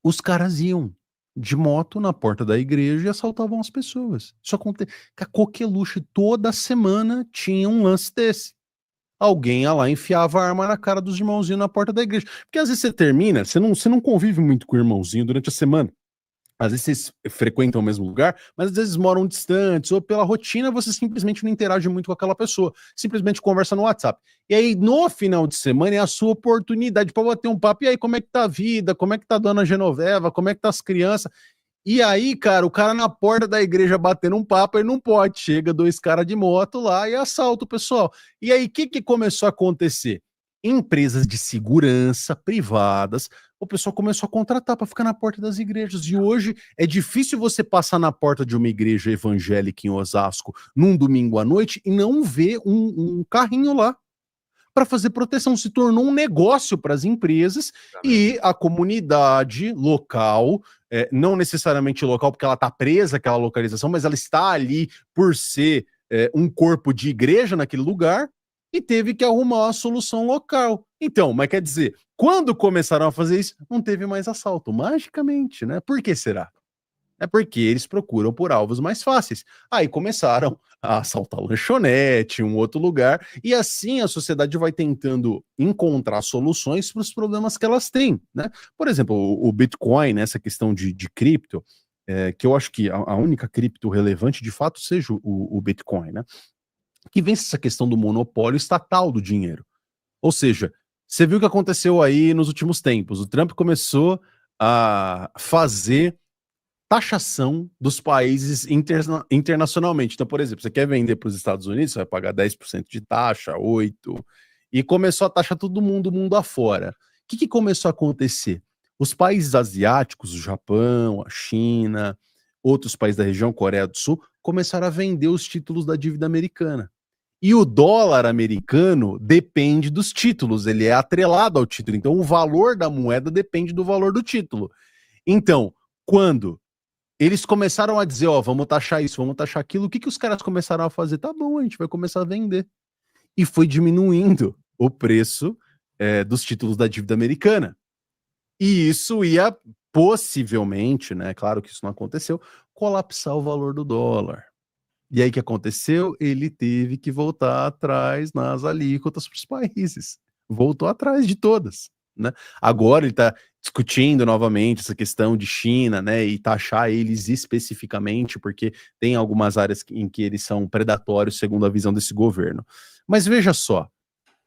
os caras iam de moto na porta da igreja e assaltavam as pessoas. Isso acontece. A coqueluche toda semana tinha um lance desse. Alguém ia lá e enfiava a arma na cara dos irmãozinhos na porta da igreja. Porque às vezes você termina, você não convive muito com o irmãozinho durante a semana. Às vezes vocês frequentam o mesmo lugar, mas às vezes moram distantes, ou pela rotina você simplesmente não interage muito com aquela pessoa, simplesmente conversa no WhatsApp. E aí, no final de semana, é a sua oportunidade para bater um papo. E aí, como é que tá a vida? Como é que tá a dona Genoveva? Como é que tá as crianças? E aí, cara, o cara na porta da igreja batendo um papo, ele não pode. Chega dois caras de moto lá e assalta o pessoal. E aí, o que começou a acontecer? Empresas de segurança privadas, o pessoal começou a contratar para ficar na porta das igrejas. E hoje é difícil você passar na porta de uma igreja evangélica em Osasco num domingo à noite e não ver um carrinho lá para fazer proteção. Se tornou um negócio para as empresas e a comunidade local, não necessariamente local, porque ela está presa àquela localização, mas ela está ali por ser um corpo de igreja naquele lugar e teve que arrumar uma solução local. Então, mas quer dizer, quando começaram a fazer isso, não teve mais assalto, magicamente, né? Por que será? É porque eles procuram por alvos mais fáceis. Aí começaram a assaltar lanchonete, um outro lugar, e assim a sociedade vai tentando encontrar soluções para os problemas que elas têm, né? Por exemplo, o Bitcoin, essa questão de cripto, que eu acho que a única cripto relevante de fato seja o Bitcoin, né? Que vence essa questão do monopólio estatal do dinheiro. Ou seja, você viu o que aconteceu aí nos últimos tempos. O Trump começou a fazer taxação dos países internacionalmente. Então, por exemplo, você quer vender para os Estados Unidos, você vai pagar 10% de taxa, 8%, e começou a taxar todo mundo, mundo afora. O que começou a acontecer? Os países asiáticos, o Japão, a China, outros países da região, Coreia do Sul, começaram a vender os títulos da dívida americana. E o dólar americano depende dos títulos, ele é atrelado ao título. Então, o valor da moeda depende do valor do título. Então, quando eles começaram a dizer, ó, vamos taxar isso, vamos taxar aquilo, o que os caras começaram a fazer? Tá bom, a gente vai começar a vender. E foi diminuindo o preço dos títulos da dívida americana. E isso ia possivelmente, né, claro que isso não aconteceu, colapsar o valor do dólar. E aí o que aconteceu? Ele teve que voltar atrás nas alíquotas para os países. Voltou atrás de todas, né? Agora ele está discutindo novamente essa questão de China, né? E taxar eles especificamente, porque tem algumas áreas em que eles são predatórios, segundo a visão desse governo. Mas veja só,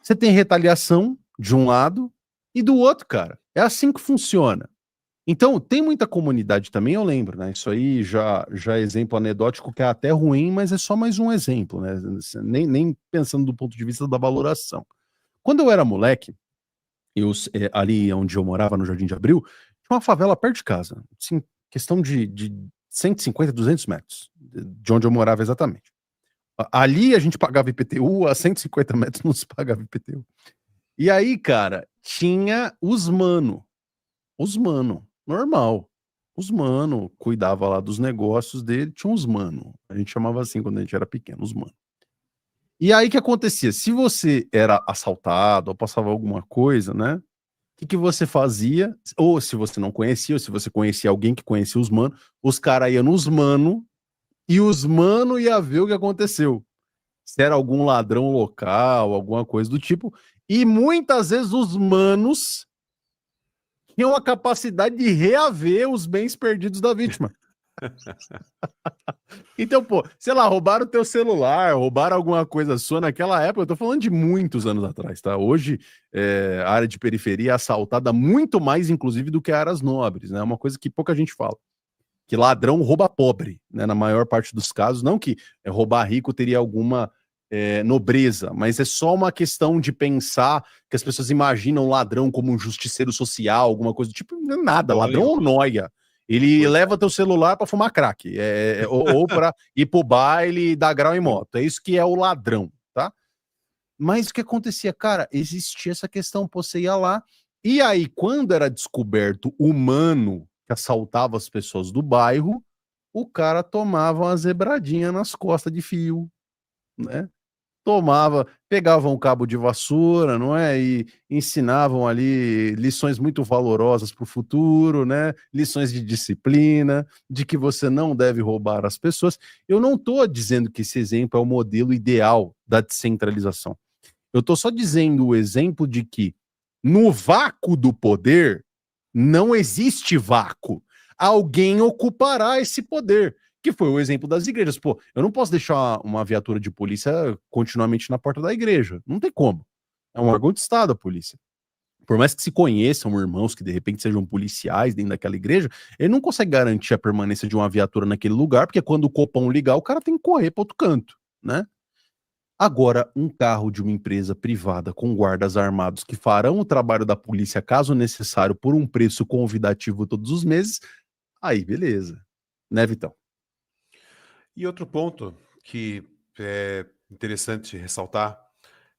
você tem retaliação de um lado e do outro, cara. É assim que funciona. Então, tem muita comunidade também, eu lembro, né? Isso aí já é exemplo anedótico que é até ruim, mas é só mais um exemplo, né? Nem pensando do ponto de vista da valoração. Quando eu era moleque, ali onde eu morava, no Jardim de Abril, tinha uma favela perto de casa. Assim, questão de 150, 200 metros de onde eu morava exatamente. Ali a gente pagava IPTU, a 150 metros não se pagava IPTU. E aí, cara, tinha os mano, normal. Os mano, cuidava lá dos negócios dele, tinha uns mano. A gente chamava assim quando a gente era pequeno, os mano. E aí, o que acontecia? Se você era assaltado ou passava alguma coisa, né? Que você fazia? Ou se você não conhecia, ou se você conhecia alguém que conhecia os mano, os caras iam nos mano e os mano ia ver o que aconteceu. Se era algum ladrão local, alguma coisa do tipo. E muitas vezes os manos tinham a capacidade de reaver os bens perdidos da vítima. Então, pô, sei lá, roubaram o teu celular, roubaram alguma coisa sua naquela época, eu tô falando de muitos anos atrás, tá? Hoje, a área de periferia é assaltada muito mais, inclusive, do que áreas nobres, né? É uma coisa que pouca gente fala. Que ladrão rouba pobre, né? Na maior parte dos casos, não que roubar rico teria alguma nobreza, mas é só uma questão de pensar que as pessoas imaginam o ladrão como um justiceiro social, alguma coisa do tipo, nada, ladrão ou noia. Ele leva teu celular para fumar crack, ou para ir pro baile e dar grau em moto. É isso que é o ladrão, tá? Mas o que acontecia? Cara, existia essa questão, pô, você ia lá, e aí, quando era descoberto humano que assaltava as pessoas do bairro, o cara tomava uma zebradinha nas costas de fio, né? Pegavam um cabo de vassoura, não é? E ensinavam ali lições muito valorosas para o futuro, né? Lições de disciplina, de que você não deve roubar as pessoas. Eu não estou dizendo que esse exemplo é o modelo ideal da descentralização. Eu estou só dizendo o exemplo de que no vácuo do poder não existe vácuo. Alguém ocupará esse poder, que foi o exemplo das igrejas. Pô, eu não posso deixar uma viatura de polícia continuamente na porta da igreja. Não tem como. É um órgão de Estado a polícia. Por mais que se conheçam irmãos que de repente sejam policiais dentro daquela igreja, ele não consegue garantir a permanência de uma viatura naquele lugar, porque quando o copom ligar, o cara tem que correr para outro canto, né? Agora, um carro de uma empresa privada com guardas armados que farão o trabalho da polícia, caso necessário, por um preço convidativo todos os meses, aí beleza. Né, Vitão? E outro ponto que é interessante ressaltar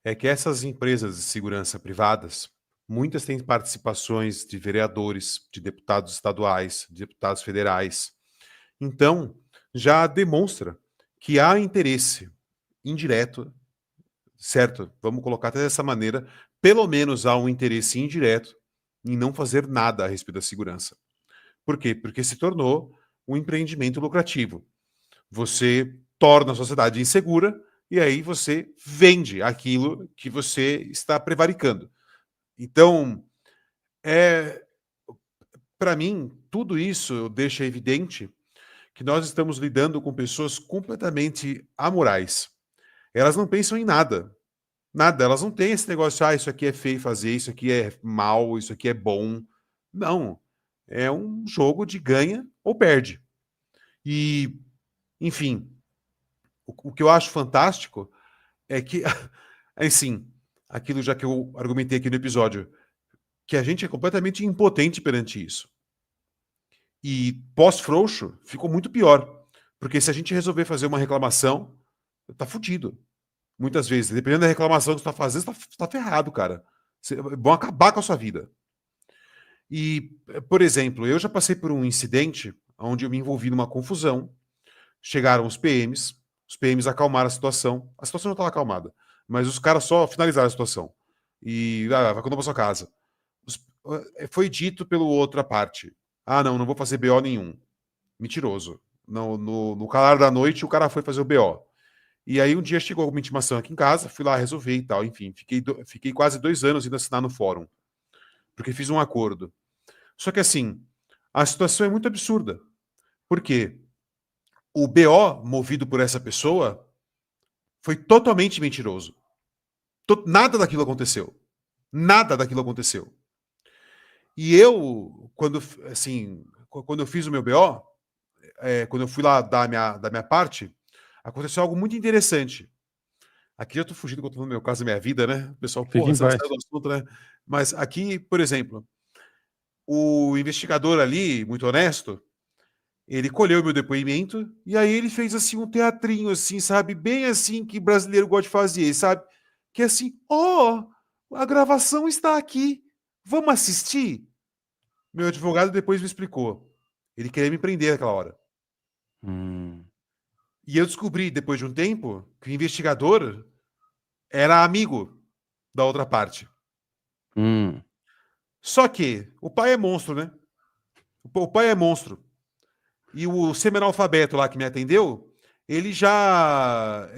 é que essas empresas de segurança privadas, muitas têm participações de vereadores, de deputados estaduais, de deputados federais. Então, já demonstra que há interesse indireto, certo? Vamos colocar até dessa maneira, pelo menos há um interesse indireto em não fazer nada a respeito da segurança. Por quê? Porque se tornou um empreendimento lucrativo. Você torna a sociedade insegura e aí você vende aquilo que você está prevaricando. Então, para mim, tudo isso deixa evidente que nós estamos lidando com pessoas completamente amorais. Elas não pensam em nada. Nada. Elas não têm esse negócio, isso aqui é feio fazer, isso aqui é mal, isso aqui é bom. Não. É um jogo de ganha ou perde. E, enfim, o que eu acho fantástico é que, assim, aquilo já que eu argumentei aqui no episódio, que a gente é completamente impotente perante isso. E pós-frouxo ficou muito pior. Porque se a gente resolver fazer uma reclamação, tá fudido. Muitas vezes, dependendo da reclamação que você tá fazendo, você tá ferrado, cara. Vão acabar com a sua vida. E, por exemplo, eu já passei por um incidente onde eu me envolvi numa confusão. Chegaram os PMs acalmaram a situação já estava acalmada, mas os caras só finalizaram a situação. E vai contar pra sua casa. Foi dito pelo outra parte: não vou fazer BO nenhum. Mentiroso. No calar da noite, o cara foi fazer o BO. E aí um dia chegou uma intimação aqui em casa, fui lá resolver e tal. Enfim, fiquei quase 2 anos indo assinar no fórum, porque fiz um acordo. Só que assim, a situação é muito absurda. Por quê? O BO movido por essa pessoa foi totalmente mentiroso. Nada daquilo aconteceu. Nada daquilo aconteceu. E eu, quando eu fiz o meu BO, quando eu fui lá da minha parte, aconteceu algo muito interessante. Aqui eu tô fugindo, contando o meu caso, a minha vida, né? O pessoal, Fique porra, em você não paz. saiu do assunto, né? Mas aqui, por exemplo, o investigador ali, muito honesto, ele colheu meu depoimento e aí ele fez assim um teatrinho, assim, sabe? Bem assim que brasileiro gosta de fazer, sabe? Que é assim, a gravação está aqui, vamos assistir? Meu advogado depois me explicou. Ele queria me prender naquela hora. Hum, E eu descobri, depois de um tempo, que o investigador era amigo da outra parte. hum, Só que o pai é monstro, né? O pai é monstro. E o semi-analfabeto lá que me atendeu, ele já.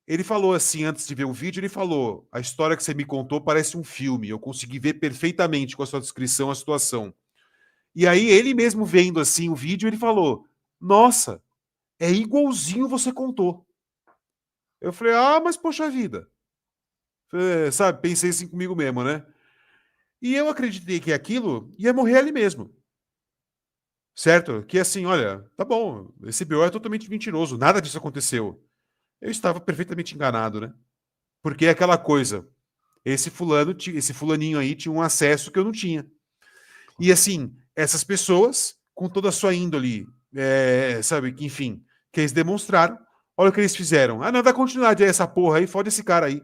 Ele falou assim, antes de ver o vídeo, ele falou: a história que você me contou parece um filme. Eu consegui ver perfeitamente com a sua descrição a situação. E aí, ele mesmo vendo assim o vídeo, ele falou: Nossa, é igualzinho você contou. Eu falei: Ah, mas poxa vida. Sabe, pensei assim comigo mesmo, né? E eu acreditei que aquilo ia morrer ali mesmo. Certo? Que assim, olha, tá bom, esse BO é totalmente mentiroso, nada disso aconteceu. Eu estava perfeitamente enganado, né? Porque é aquela coisa, esse fulaninho aí tinha um acesso que eu não tinha. E assim, essas pessoas, com toda a sua índole, sabe, que enfim, que eles demonstraram, olha o que eles fizeram. Ah, não, dá continuidade a essa porra aí, fode esse cara aí.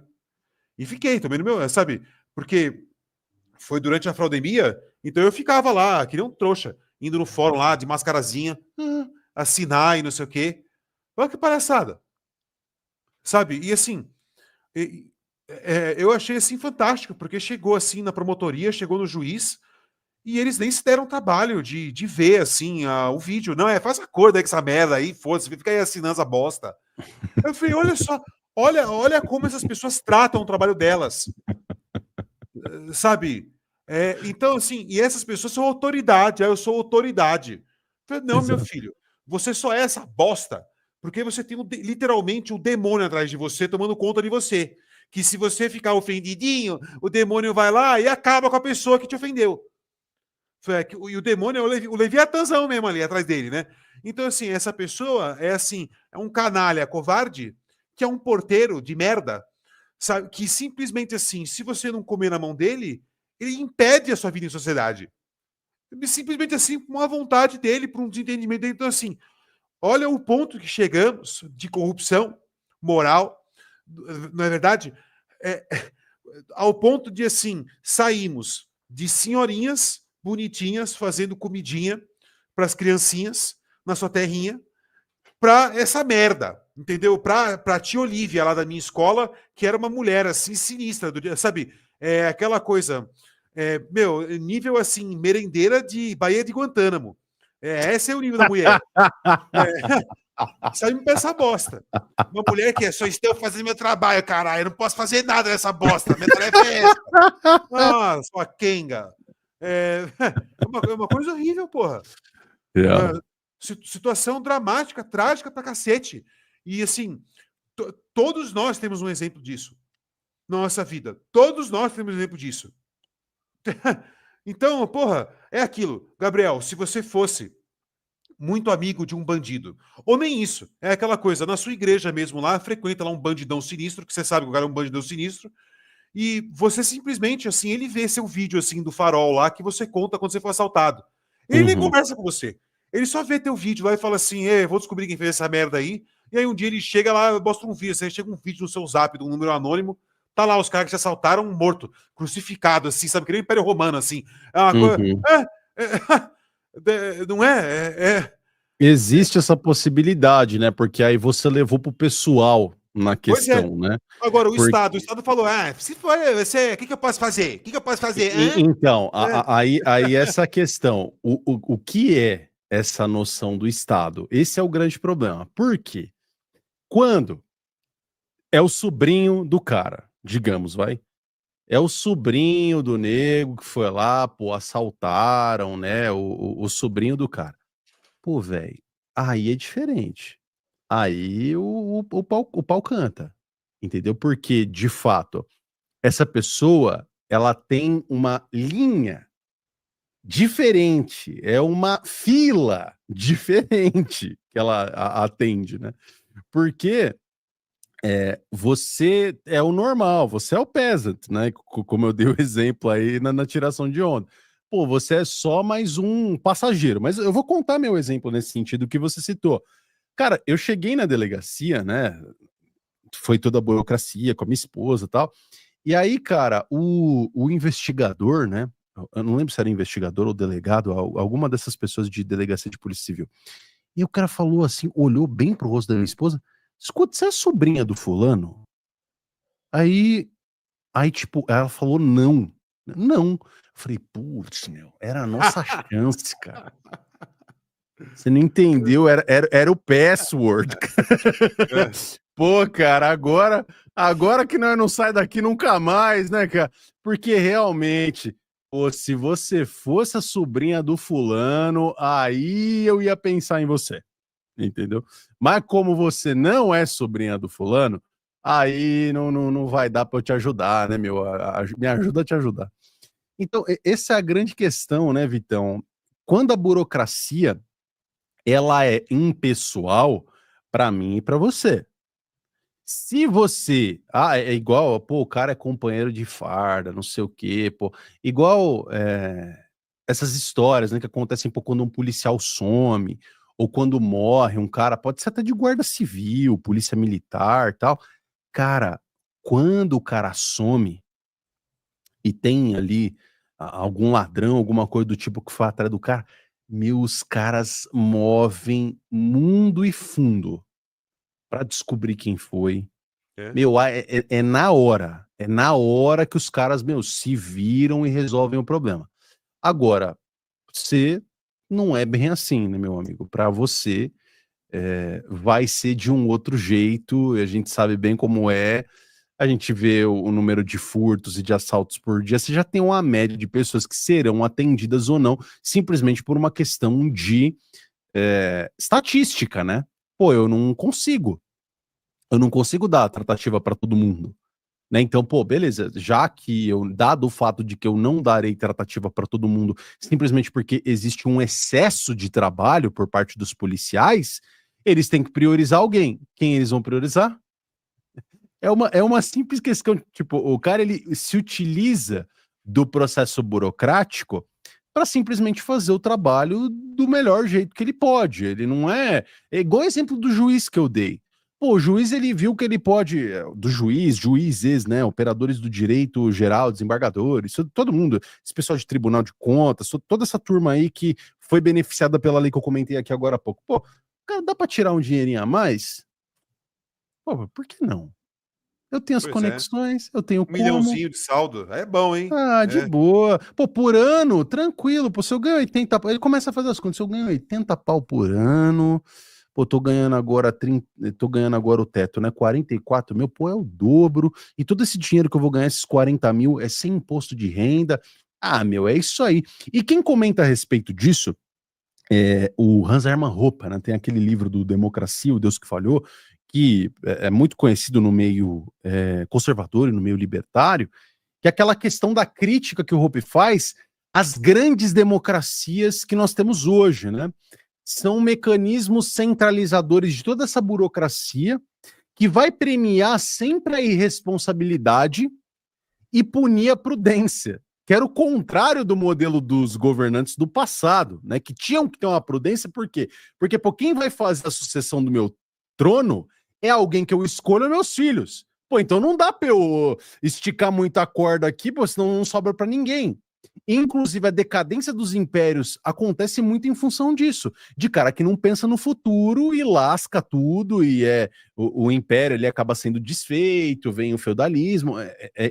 E fiquei também no meu, sabe? Porque foi durante a fraudemia, então eu ficava lá, que nem um trouxa, indo no fórum lá, de mascarazinha, assinar e não sei o quê. Olha que palhaçada, sabe? E assim, eu achei assim fantástico, porque chegou assim na promotoria, chegou no juiz, e eles nem se deram trabalho de ver assim o vídeo. Não, faz acordo aí com essa merda aí, foda-se, fica aí assinando essa bosta. Eu falei, olha só, olha como essas pessoas tratam o trabalho delas, sabe? Então, assim, e essas pessoas são autoridade, aí eu sou autoridade. Eu falei, não, meu exato. filho, você só é essa bosta porque você tem literalmente um demônio atrás de você, tomando conta de você. Que se você ficar ofendidinho, o demônio vai lá e acaba com a pessoa que te ofendeu. E o demônio é o Leviatãzão mesmo ali atrás dele, né? Então, assim, essa pessoa é assim, é um canalha covarde, que é um porteiro de merda, sabe? Que simplesmente assim, se você não comer na mão dele, ele impede a sua vida em sociedade. Simplesmente assim, com a vontade dele, por um desentendimento dele. Então, assim, olha o ponto que chegamos de corrupção moral, não é verdade? Ao ponto de, assim, saímos de senhorinhas bonitinhas fazendo comidinha para as criancinhas na sua terrinha, para essa merda, entendeu? Para tia Olivia lá da minha escola, que era uma mulher assim sinistra, sabe? Aquela coisa, nível assim, merendeira de Baía de Guantánamo. Esse é o nível da mulher. Sabe me pensar bosta. Uma mulher que só estou fazendo meu trabalho, caralho. Eu não posso fazer nada nessa bosta. Minha tarefa é essa. Ah, sua Kenga. É uma coisa horrível, porra. Yeah. Situação dramática, trágica pra cacete. E assim, todos nós temos um exemplo disso na nossa vida. Todos nós temos um exemplo disso. Então, porra, é aquilo. Gabriel, se você fosse muito amigo de um bandido, ou nem isso, é aquela coisa, na sua igreja mesmo lá, frequenta lá um bandidão sinistro, que você sabe que o cara é um bandidão sinistro, e você simplesmente, assim, ele vê seu vídeo, assim, do farol lá, que você conta quando você for assaltado. Ele nem Uhum. conversa com você. Ele só vê teu vídeo lá e fala assim, vou descobrir quem fez essa merda aí. E aí um dia ele chega lá, mostra um vídeo, você chega um vídeo no seu zap de um número anônimo, tá lá os caras que te assaltaram morto, crucificado, assim, sabe, que nem o Império Romano, assim. É uma coisa... Uhum. não é? Existe essa possibilidade, né? Porque aí você levou pro pessoal na Pois é. questão, né? Agora, o Porque, Estado falou, se for você, o que eu posso fazer? O que eu posso fazer? então, Hã? aí essa questão, o que é essa noção do Estado? Esse é o grande problema. Por quê? Quando é o sobrinho do cara, digamos, vai. É o sobrinho do nego que foi lá, pô, assaltaram, né? O sobrinho do cara. Pô, velho, aí é diferente. Aí o pau canta, entendeu? Porque, de fato, essa pessoa, ela tem uma linha, diferente, é uma fila diferente que ela atende, né? Porque você é o normal, você é o peasant, né? Como eu dei o exemplo aí na tiração de onda. Pô, você é só mais um passageiro. Mas eu vou contar meu exemplo nesse sentido que você citou. Cara, eu cheguei na delegacia, né? Foi toda a burocracia com a minha esposa e tal. E aí, cara, o investigador, né? Eu não lembro se era investigador ou delegado, alguma dessas pessoas de delegacia de polícia civil. E o cara falou assim, olhou bem pro rosto da minha esposa. Escuta, você é sobrinha do fulano? Aí, tipo, ela falou não. Não. Eu falei, putz, meu, era a nossa chance, cara. Você não entendeu, era o password. É. Pô, cara, agora que nós não sai daqui nunca mais, né, cara? Porque realmente, pô, se você fosse a sobrinha do fulano, aí eu ia pensar em você, entendeu? Mas como você não é sobrinha do fulano, aí não vai dar para eu te ajudar, né, meu? Me ajuda a te ajudar. Então, essa é a grande questão, né, Vitão? Quando a burocracia ela é impessoal para mim e para você. Se você, é igual, pô, o cara é companheiro de farda, não sei o quê, pô, igual essas histórias, né, que acontecem pô, quando um policial some, ou quando morre um cara, pode ser até de guarda civil, polícia militar, tal. Cara, quando o cara some e tem ali algum ladrão, alguma coisa do tipo que foi atrás do cara, meus caras movem mundo e fundo para descobrir quem foi. É. Meu, é na hora que os caras, meu, se viram e resolvem o problema. Agora, você não é bem assim, né, meu amigo? Para você, vai ser de um outro jeito, a gente sabe bem como é, a gente vê o número de furtos e de assaltos por dia, você já tem uma média de pessoas que serão atendidas ou não, simplesmente por uma questão de estatística, né? Pô, eu não consigo dar a tratativa para todo mundo, né? Então, pô, beleza, já que dado o fato de que eu não darei tratativa para todo mundo, simplesmente porque existe um excesso de trabalho por parte dos policiais, eles têm que priorizar alguém. Quem eles vão priorizar? É uma simples questão, tipo, o cara ele se utiliza do processo burocrático para simplesmente fazer o trabalho do melhor jeito que ele pode. Ele não é igual o exemplo do juiz que eu dei. Pô, o juiz ele viu que ele pode, do juízes, né, operadores do direito geral, desembargadores, todo mundo, esse pessoal de tribunal de contas, toda essa turma aí que foi beneficiada pela lei que eu comentei aqui agora há pouco. Pô, cara, dá para tirar um dinheirinho a mais? Pô, por que não? Eu tenho as Pois é. conexões, eu tenho 1 como. milhãozinho de saldo. É bom, hein? Ah, de É. boa. Pô, por ano, tranquilo. Pô, se eu ganho 80 pau, ele começa a fazer as contas. Se eu ganho 80 pau por ano, pô, tô ganhando agora 30, tô ganhando agora o teto, né? 44 mil, pô, é o dobro. E todo esse dinheiro que eu vou ganhar, esses 40 mil, é sem imposto de renda. Ah, meu, é isso aí. E quem comenta a respeito disso é o Hans Hermann Hoppe, né? Tem aquele livro do Democracia, o Deus que Falhou, que é muito conhecido no meio conservador e no meio libertário, que é aquela questão da crítica que o Hoppe faz às grandes democracias que nós temos hoje, né? São mecanismos centralizadores de toda essa burocracia que vai premiar sempre a irresponsabilidade e punir a prudência, que era o contrário do modelo dos governantes do passado, né? Que tinham que ter uma prudência, por quê? Porque pô, quem vai fazer a sucessão do meu trono é alguém que eu escolho meus filhos. Pô, então não dá pra eu esticar muito a corda aqui, pô, senão não sobra para ninguém. Inclusive, a decadência dos impérios acontece muito em função disso, de cara que não pensa no futuro e lasca tudo, e o império ele acaba sendo desfeito, vem o feudalismo.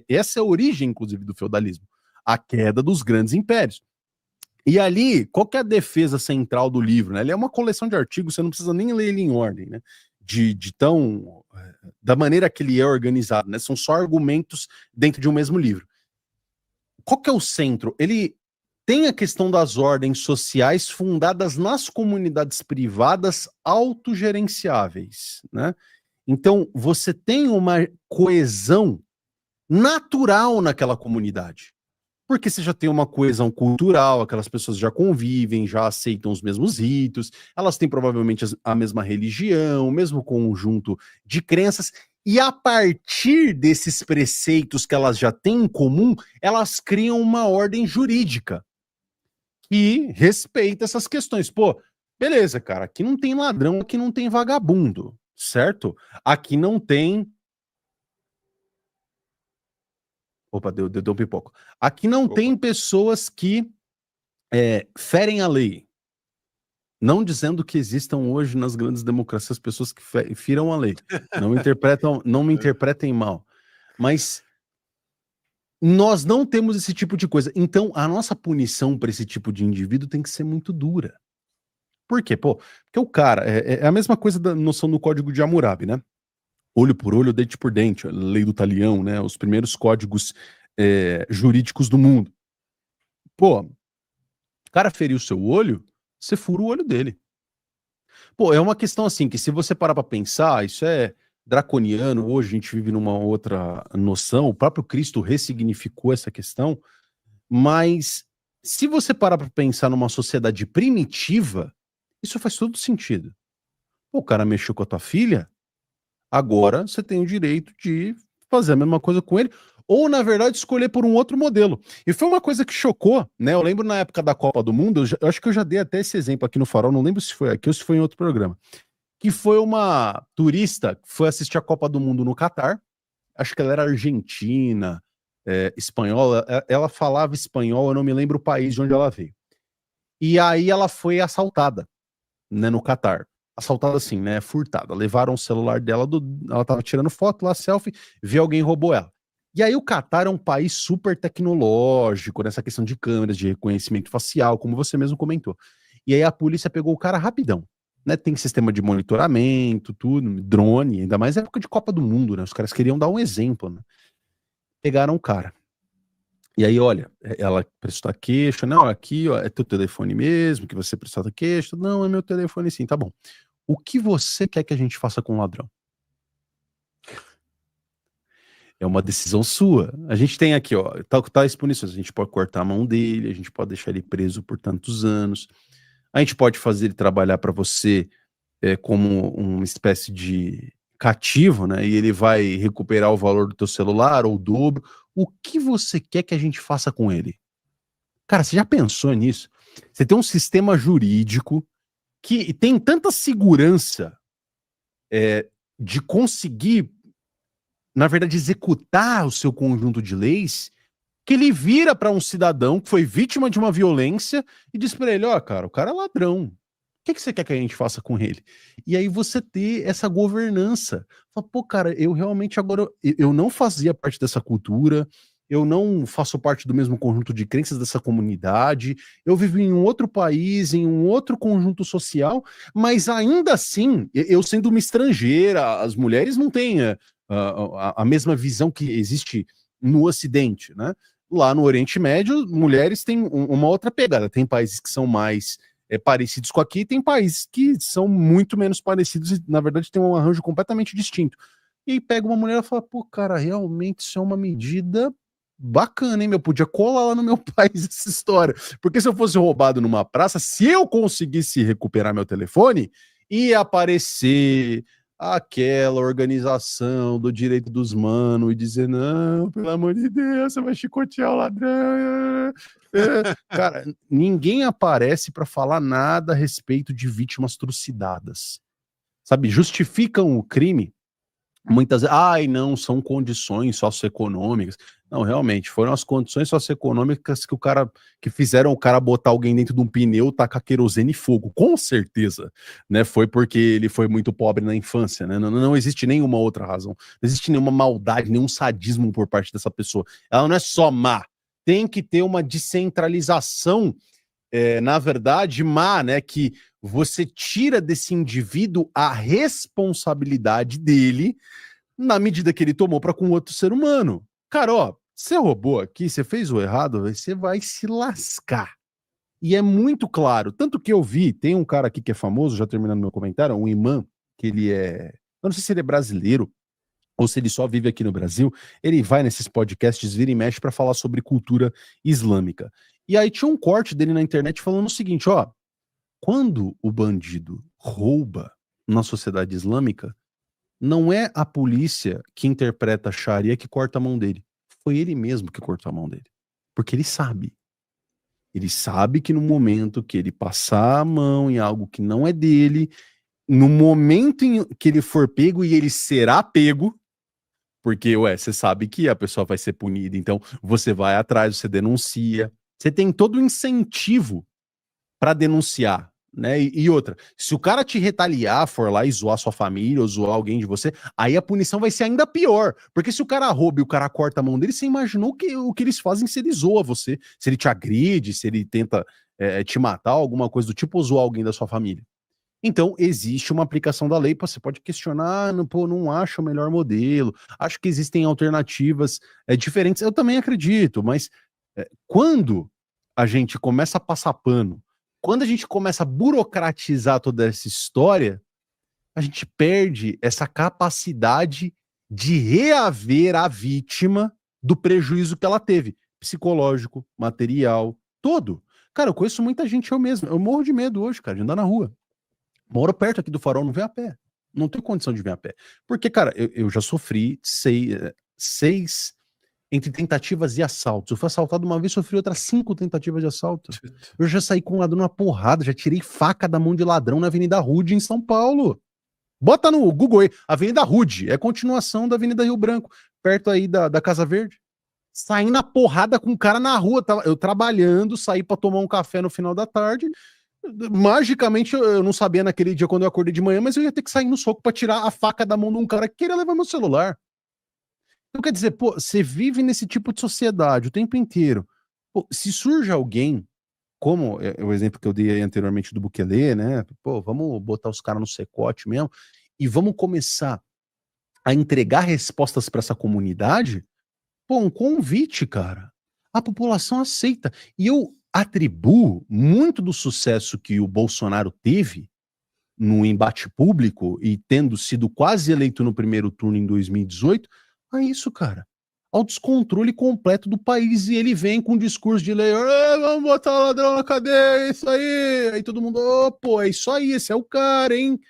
Essa é a origem, inclusive, do feudalismo, a queda dos grandes impérios. E ali, qual que é a defesa central do livro? Né? Ele é uma coleção de artigos, você não precisa nem ler ele em ordem, né? Da maneira que ele é organizado, né? São só argumentos dentro de um mesmo livro. Qual que é o centro? Ele tem a questão das ordens sociais fundadas nas comunidades privadas autogerenciáveis, né? Então, você tem uma coesão natural naquela comunidade. Porque você já tem uma coesão cultural, aquelas pessoas já convivem, já aceitam os mesmos ritos, elas têm provavelmente a mesma religião, o mesmo conjunto de crenças, e a partir desses preceitos que elas já têm em comum, elas criam uma ordem jurídica que respeita essas questões. Pô, beleza, cara, aqui não tem ladrão, aqui não tem vagabundo, certo? Aqui não tem. Opa, deu um pipoco. Aqui não tem pessoas que ferem a lei. Não dizendo que existam hoje nas grandes democracias pessoas que firam a lei. Não me interpretem mal. Mas nós não temos esse tipo de coisa. Então, a nossa punição para esse tipo de indivíduo tem que ser muito dura. Por quê? Pô, porque o cara, é a mesma coisa da noção do Código de Hammurabi, né? Olho por olho, dente por dente, a lei do talião, né? Os primeiros códigos jurídicos do mundo. Pô, o cara feriu o seu olho, você fura o olho dele. Pô, é uma questão assim, que se você parar pra pensar, isso é draconiano, hoje a gente vive numa outra noção, o próprio Cristo ressignificou essa questão, mas se você parar pra pensar numa sociedade primitiva, isso faz todo sentido. Pô, o cara mexeu com a tua filha, agora você tem o direito de fazer a mesma coisa com ele, ou na verdade escolher por um outro modelo. E foi uma coisa que chocou, né? Eu lembro na época da Copa do Mundo, eu acho que eu já dei até esse exemplo aqui no Farol, não lembro se foi aqui ou se foi em outro programa, que foi uma turista que foi assistir a Copa do Mundo no Catar, acho que ela era argentina, espanhola, ela falava espanhol, eu não me lembro o país de onde ela veio. E aí ela foi assaltada, né, no Catar. Assaltada assim, né, furtada. Levaram o celular dela, ela tava tirando foto lá, selfie, viu alguém roubou ela. E aí o Catar é um país super tecnológico nessa questão de câmeras, de reconhecimento facial, como você mesmo comentou. E aí a polícia pegou o cara rapidão, né? Tem sistema de monitoramento, tudo, drone, ainda mais época de Copa do Mundo, né? Os caras queriam dar um exemplo, né? Pegaram o cara. E aí, olha, ela prestou a queixa, não, aqui, ó, é teu telefone mesmo, que você prestou a queixa, não, é meu telefone sim, tá bom. O que você quer que a gente faça com o ladrão? É uma decisão sua. A gente tem aqui, ó, tais punições. A gente pode cortar a mão dele, a gente pode deixar ele preso por tantos anos, a gente pode fazer ele trabalhar para você como uma espécie de cativo, né? E ele vai recuperar o valor do teu celular ou o dobro. O que você quer que a gente faça com ele? Cara, você já pensou nisso? Você tem um sistema jurídico que tem tanta segurança de conseguir, na verdade, executar o seu conjunto de leis, que ele vira para um cidadão que foi vítima de uma violência e diz para ele, ó, cara, o cara é ladrão. O que você quer que a gente faça com ele? E aí você ter essa governança. Fala, pô, cara, eu realmente agora, eu não fazia parte dessa cultura, eu não faço parte do mesmo conjunto de crenças dessa comunidade, eu vivo em um outro país, em um outro conjunto social, mas ainda assim, eu sendo uma estrangeira, as mulheres não têm a mesma visão que existe no Ocidente, né? Lá no Oriente Médio, mulheres têm uma outra pegada. Tem países que são mais parecidos com aqui, tem países que são muito menos parecidos e, na verdade, tem um arranjo completamente distinto. E aí pega uma mulher e fala, pô, cara, realmente isso é uma medida bacana, hein, meu? Podia colar lá no meu país essa história. Porque se eu fosse roubado numa praça, se eu conseguisse recuperar meu telefone, ia aparecer aquela organização do direito dos manos e dizer, não, pelo amor de Deus, você vai chicotear o ladrão. Cara, ninguém aparece para falar nada a respeito de vítimas trucidadas. Sabe, justificam o crime muitas vezes, ai, não, são condições socioeconômicas. Não, realmente, foram as condições socioeconômicas que fizeram o cara botar alguém dentro de um pneu, tacar querosene e fogo, com certeza, né? Foi porque ele foi muito pobre na infância, né? Não existe nenhuma outra razão, não existe nenhuma maldade, nenhum sadismo por parte dessa pessoa. Ela não é só má, tem que ter uma descentralização, na verdade, má, né? Que você tira desse indivíduo a responsabilidade dele na medida que ele tomou para com outro ser humano. Cara, ó, você roubou aqui, você fez o errado, você vai se lascar. E é muito claro, tanto que eu vi, tem um cara aqui que é famoso, já terminando meu comentário, um imã, que ele é, eu não sei se ele é brasileiro, ou se ele só vive aqui no Brasil, ele vai nesses podcasts, vira e mexe para falar sobre cultura islâmica. E aí tinha um corte dele na internet falando o seguinte, ó, quando o bandido rouba na sociedade islâmica, não é a polícia que interpreta a Sharia que corta a mão dele. Foi ele mesmo que cortou a mão dele. Porque ele sabe. Ele sabe que no momento que ele passar a mão em algo que não é dele, no momento em que ele for pego, e ele será pego, porque, você sabe que a pessoa vai ser punida, então você vai atrás, você denuncia. Você tem todo o incentivo para denunciar, né? E outra, se o cara te retaliar, for lá e zoar sua família ou zoar alguém de você, aí a punição vai ser ainda pior. Porque se o cara rouba e o cara corta a mão dele, você imaginou o que eles fazem se ele zoa você, se ele te agride, se ele tenta te matar, alguma coisa do tipo, ou zoar alguém da sua família. Então, existe uma aplicação da lei, você pode questionar, não acho o melhor modelo, acho que existem alternativas diferentes, eu também acredito, mas quando a gente começa a passar pano, quando a gente começa a burocratizar toda essa história, a gente perde essa capacidade de reaver a vítima do prejuízo que ela teve, psicológico, material, todo. Cara, eu conheço muita gente, eu mesmo, eu morro de medo hoje, cara, de andar na rua. Moro perto aqui do Farol, não venho a pé. Não tenho condição de vir a pé. Porque, cara, eu já sofri seis entre tentativas e assaltos. Eu fui assaltado uma vez, sofri outras 5 tentativas de assalto. Eu já saí com um ladrão na porrada, já tirei faca da mão de ladrão na Avenida Rude, em São Paulo. Bota no Google aí, Avenida Rude, é continuação da Avenida Rio Branco, perto aí da Casa Verde. Saí na porrada com um cara na rua, eu trabalhando, saí pra tomar um café no final da tarde. Magicamente, eu não sabia naquele dia quando eu acordei de manhã, mas eu ia ter que sair no soco pra tirar a faca da mão de um cara que queria levar meu celular. Então, quer dizer, pô, você vive nesse tipo de sociedade o tempo inteiro. Pô, se surge alguém, como o exemplo que eu dei aí anteriormente do Bukele, né? Pô, vamos botar os caras no secote mesmo e vamos começar a entregar respostas para essa comunidade. Pô, um convite, cara. A população aceita. E eu atribuo muito do sucesso que o Bolsonaro teve no embate público e tendo sido quase eleito no primeiro turno em 2018 a isso, cara. Ao descontrole completo do país. E ele vem com um discurso de lei, vamos botar o ladrão na cadeia, é isso aí. Aí todo mundo, pô, é isso aí, esse é o cara, hein?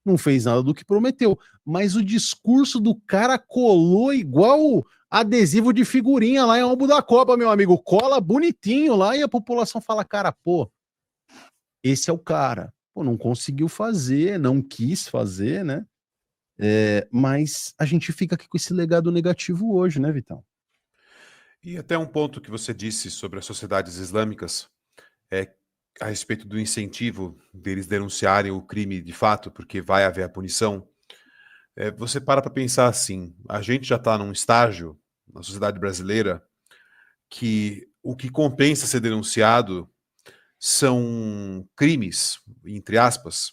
Não fez nada do que prometeu. Mas o discurso do cara colou igual adesivo de figurinha lá em álbum da Copa, meu amigo. Cola bonitinho lá e a população fala, cara, pô, esse é o cara. Pô, não conseguiu fazer, não quis fazer, né? Mas a gente fica aqui com esse legado negativo hoje, né, Vitão? E até um ponto que você disse sobre as sociedades islâmicas, a respeito do incentivo deles denunciarem o crime de fato, porque vai haver a punição. Você para pensar assim, a gente já está num estágio na sociedade brasileira que o que compensa ser denunciado são crimes, entre aspas,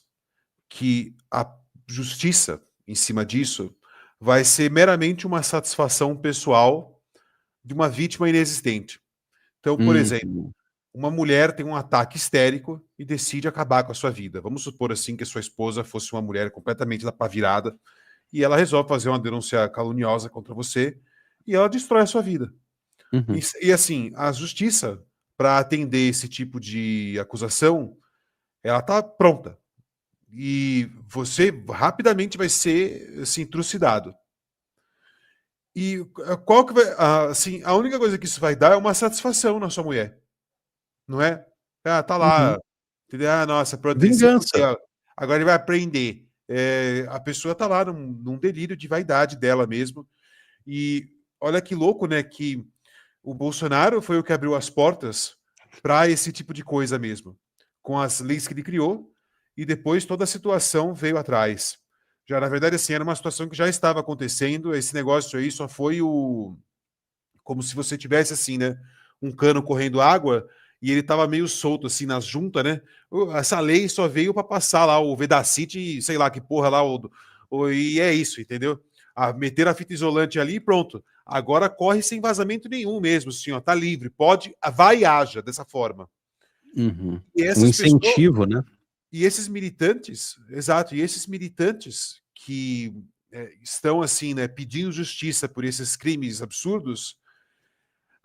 que a justiça em cima disso vai ser meramente uma satisfação pessoal de uma vítima inexistente. Então, por exemplo, uma mulher tem um ataque histérico e decide acabar com a sua vida. Vamos supor assim que a sua esposa fosse uma mulher completamente da pá virada e ela resolve fazer uma denúncia caluniosa contra você e ela destrói a sua vida. Uhum. E assim, a justiça, para atender esse tipo de acusação, ela está pronta. E você rapidamente vai ser assim, trucidado. E qual que vai. Assim, a única coisa que isso vai dar é uma satisfação na sua mulher. Não é? Ah, tá lá. Uhum. Entendeu? Ah, nossa, pronto, ele se Vingança. fudeu, agora ele vai aprender. A pessoa tá lá num delírio de vaidade dela mesmo. E olha que louco, né? Que o Bolsonaro foi o que abriu as portas para esse tipo de coisa mesmo, com as leis que ele criou, e depois toda a situação veio atrás. Já, na verdade, assim, era uma situação que já estava acontecendo, esse negócio aí só foi como se você tivesse, assim, né, um cano correndo água, e ele estava meio solto, assim, nas juntas, né? Essa lei só veio para passar lá o Vedacity, sei lá que porra lá, e é isso, entendeu? Meter a fita isolante ali e pronto. Agora corre sem vazamento nenhum mesmo, assim, ó, tá livre, pode, vai e haja dessa forma. Uhum. E Um essas pessoas, incentivo, né? e esses militantes, exato, e esses militantes que estão assim, né, pedindo justiça por esses crimes absurdos,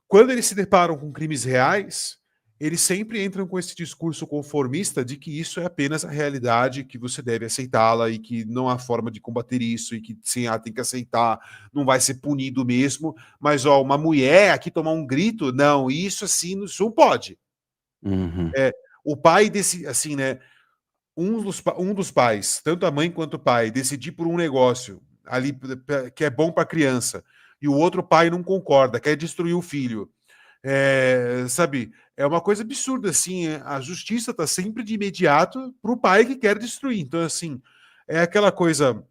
quando eles se deparam com crimes reais, eles sempre entram com esse discurso conformista de que isso é apenas a realidade, que você deve aceitá-la e que não há forma de combater isso e que sim, tem que aceitar, não vai ser punido mesmo. Mas ó, uma mulher aqui tomar um grito, não, isso assim, isso não pode. Uhum. O pai desse, assim, né? Um dos pais, tanto a mãe quanto o pai, decidir por um negócio ali que é bom para a criança e o outro pai não concorda, quer destruir o filho. Sabe, é uma coisa absurda, assim, a justiça está sempre de imediato para o pai que quer destruir. Então, assim, é aquela coisa,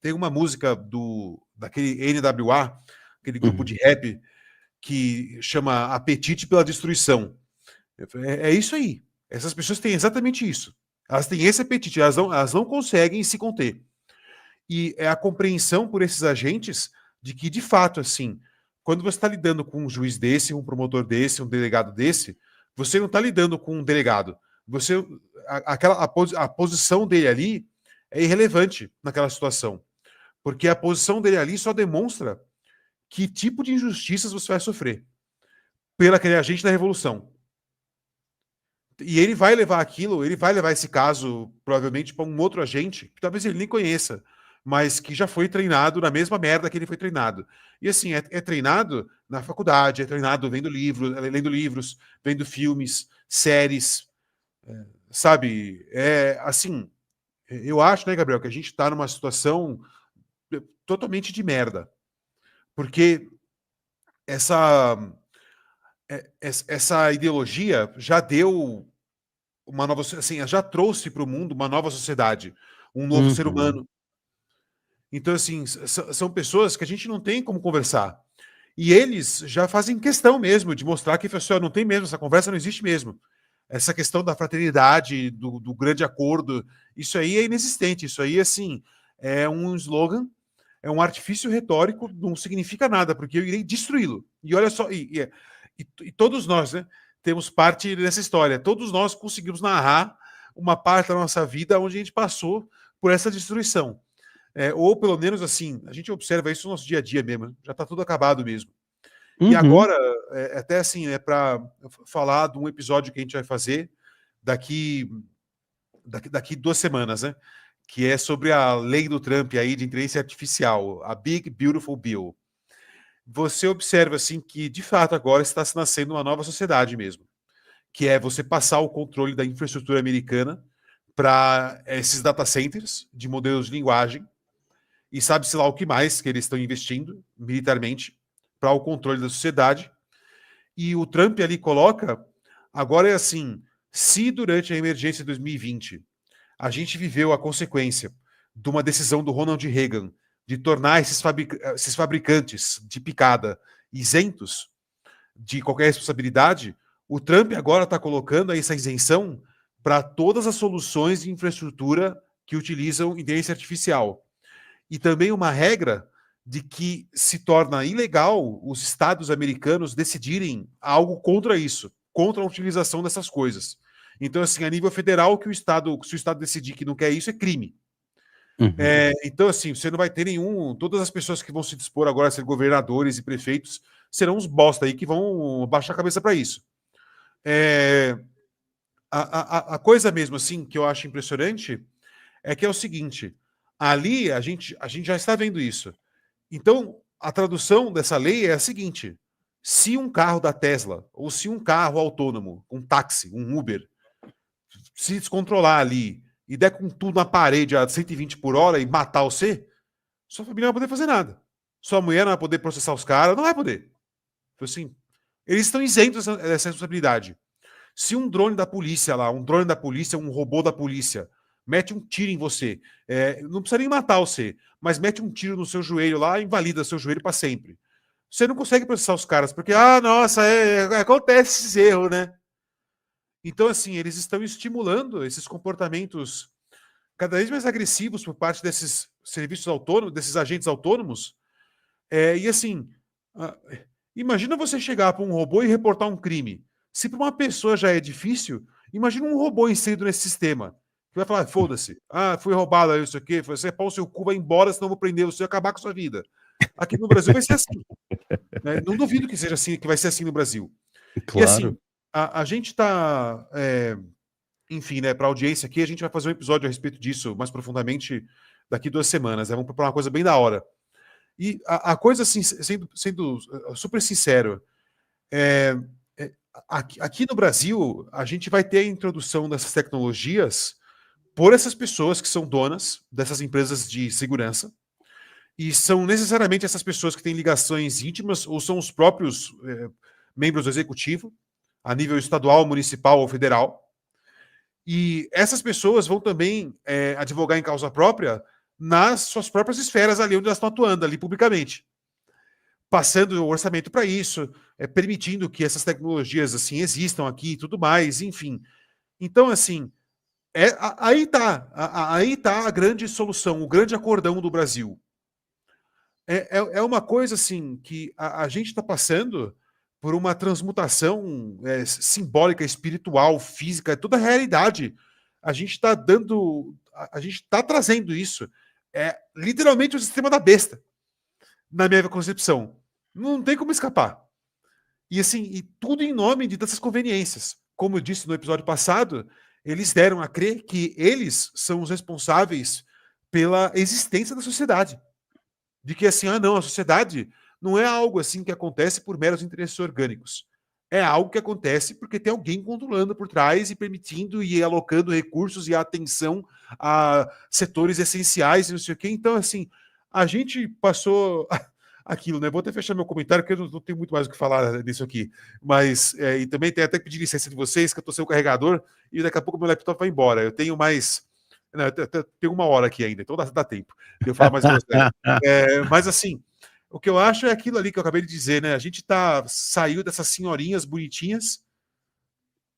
tem uma música daquele NWA, aquele grupo de rap, que chama Apetite pela Destruição. É isso aí. Essas pessoas têm exatamente isso. Elas têm esse apetite, elas não conseguem se conter. E é a compreensão por esses agentes de que, de fato, assim, quando você está lidando com um juiz desse, um promotor desse, um delegado desse, você não está lidando com um delegado. A posição dele ali é irrelevante naquela situação. Porque a posição dele ali só demonstra que tipo de injustiças você vai sofrer pelo aquele agente da revolução. E ele vai levar aquilo, ele vai levar esse caso, provavelmente, para um outro agente, que talvez ele nem conheça, mas que já foi treinado na mesma merda que ele foi treinado. E assim, é treinado na faculdade, é treinado lendo livros, vendo filmes, séries, sabe? Assim, eu acho, né, Gabriel, que a gente está numa situação totalmente de merda. Porque essa ideologia já deu uma nova, assim, já trouxe para o mundo uma nova sociedade, um novo ser humano. Então, assim, são pessoas que a gente não tem como conversar. E eles já fazem questão mesmo de mostrar que, pessoal, não tem mesmo, essa conversa não existe mesmo. Essa questão da fraternidade, do grande acordo, isso aí é inexistente. Isso aí, assim, é um slogan, é um artifício retórico, não significa nada, porque eu irei destruí-lo. E olha só, e todos nós, né, temos parte dessa história. Todos nós conseguimos narrar uma parte da nossa vida onde a gente passou por essa destruição. Ou pelo menos assim, a gente observa isso no nosso dia a dia mesmo, já está tudo acabado mesmo. E agora, até assim, para falar de um episódio que a gente vai fazer daqui 2 semanas, né? Que é sobre a lei do Trump aí de inteligência artificial, a Big Beautiful Bill. Você observa assim que, de fato, agora está se nascendo uma nova sociedade mesmo, que é você passar o controle da infraestrutura americana para esses data centers de modelos de linguagem, e sabe-se lá o que mais que eles estão investindo militarmente para o controle da sociedade. E o Trump ali coloca, agora é assim, se durante a emergência de 2020 a gente viveu a consequência de uma decisão do Ronald Reagan de tornar esses fabricantes de picada isentos de qualquer responsabilidade, o Trump agora está colocando essa isenção para todas as soluções de infraestrutura que utilizam inteligência artificial. E também uma regra de que se torna ilegal os estados americanos decidirem algo contra isso, contra a utilização dessas coisas. Então, assim, a nível federal, se o estado decidir que não quer isso, é crime. Então, assim, você não vai ter todas as pessoas que vão se dispor agora a ser governadores e prefeitos serão uns bosta aí que vão baixar a cabeça para isso. A coisa mesmo, assim, que eu acho impressionante é que é o seguinte, ali a gente já está vendo isso. Então, a tradução dessa lei é a seguinte: se um carro da Tesla, ou se um carro autônomo, um táxi, um Uber, se descontrolar ali e der com tudo na parede a 120 por hora e matar você, sua família não vai poder fazer nada. Sua mulher não vai poder processar os caras, não vai poder. Então, assim, eles estão isentos dessa responsabilidade. Se um drone da polícia lá, um robô da polícia, mete um tiro em você, não precisa nem matar você, mas mete um tiro no seu joelho lá, invalida seu joelho para sempre. Você não consegue processar os caras, porque, nossa, acontece esses erros, né? Então, assim, eles estão estimulando esses comportamentos cada vez mais agressivos por parte desses serviços autônomos, desses agentes autônomos. E assim, imagina você chegar para um robô e reportar um crime. Se para uma pessoa já é difícil, imagina um robô inserido nesse sistema. que vai falar, foda-se, fui roubado, aí isso aqui, você pau o seu cu, vai embora, senão eu vou prender você e acabar com a sua vida. Aqui no Brasil vai ser assim. Né? Não duvido que seja assim, que vai ser assim no Brasil. Claro. E assim, a gente está, enfim, né, para a audiência aqui, a gente vai fazer um episódio a respeito disso mais profundamente daqui 2 semanas. Vamos preparar uma coisa bem da hora. E a coisa, assim, sendo super sincero, aqui no Brasil, a gente vai ter a introdução dessas tecnologias por essas pessoas que são donas dessas empresas de segurança, e são necessariamente essas pessoas que têm ligações íntimas ou são os próprios membros do executivo, a nível estadual, municipal ou federal. E essas pessoas vão também advogar em causa própria nas suas próprias esferas ali onde elas estão atuando, ali publicamente. Passando o orçamento para isso, permitindo que essas tecnologias assim existam aqui e tudo mais, enfim. Então, assim, aí tá a grande solução, o grande acordão do Brasil. É uma coisa assim que a gente está passando por uma transmutação simbólica, espiritual, física, toda a realidade. A gente está trazendo isso. É literalmente o sistema da besta, na minha concepção. Não tem como escapar. E assim, e tudo em nome dessas conveniências. Como eu disse no episódio passado, eles deram a crer que eles são os responsáveis pela existência da sociedade. De que assim, não, a sociedade não é algo assim que acontece por meros interesses orgânicos. É algo que acontece porque tem alguém controlando por trás e permitindo e alocando recursos e atenção a setores essenciais e não sei o quê. Então, assim, a gente passou aquilo, né? Vou até fechar meu comentário, porque eu não tenho muito mais o que falar disso aqui. Mas, e também tenho até que pedir licença de vocês, que eu estou sem o carregador e daqui a pouco meu laptop vai embora. Eu tenho mais... Não, tenho 1 hora aqui ainda, então dá tempo de eu falar mais groselha. Mas, assim, o que eu acho é aquilo ali que eu acabei de dizer, né? A gente saiu dessas senhorinhas bonitinhas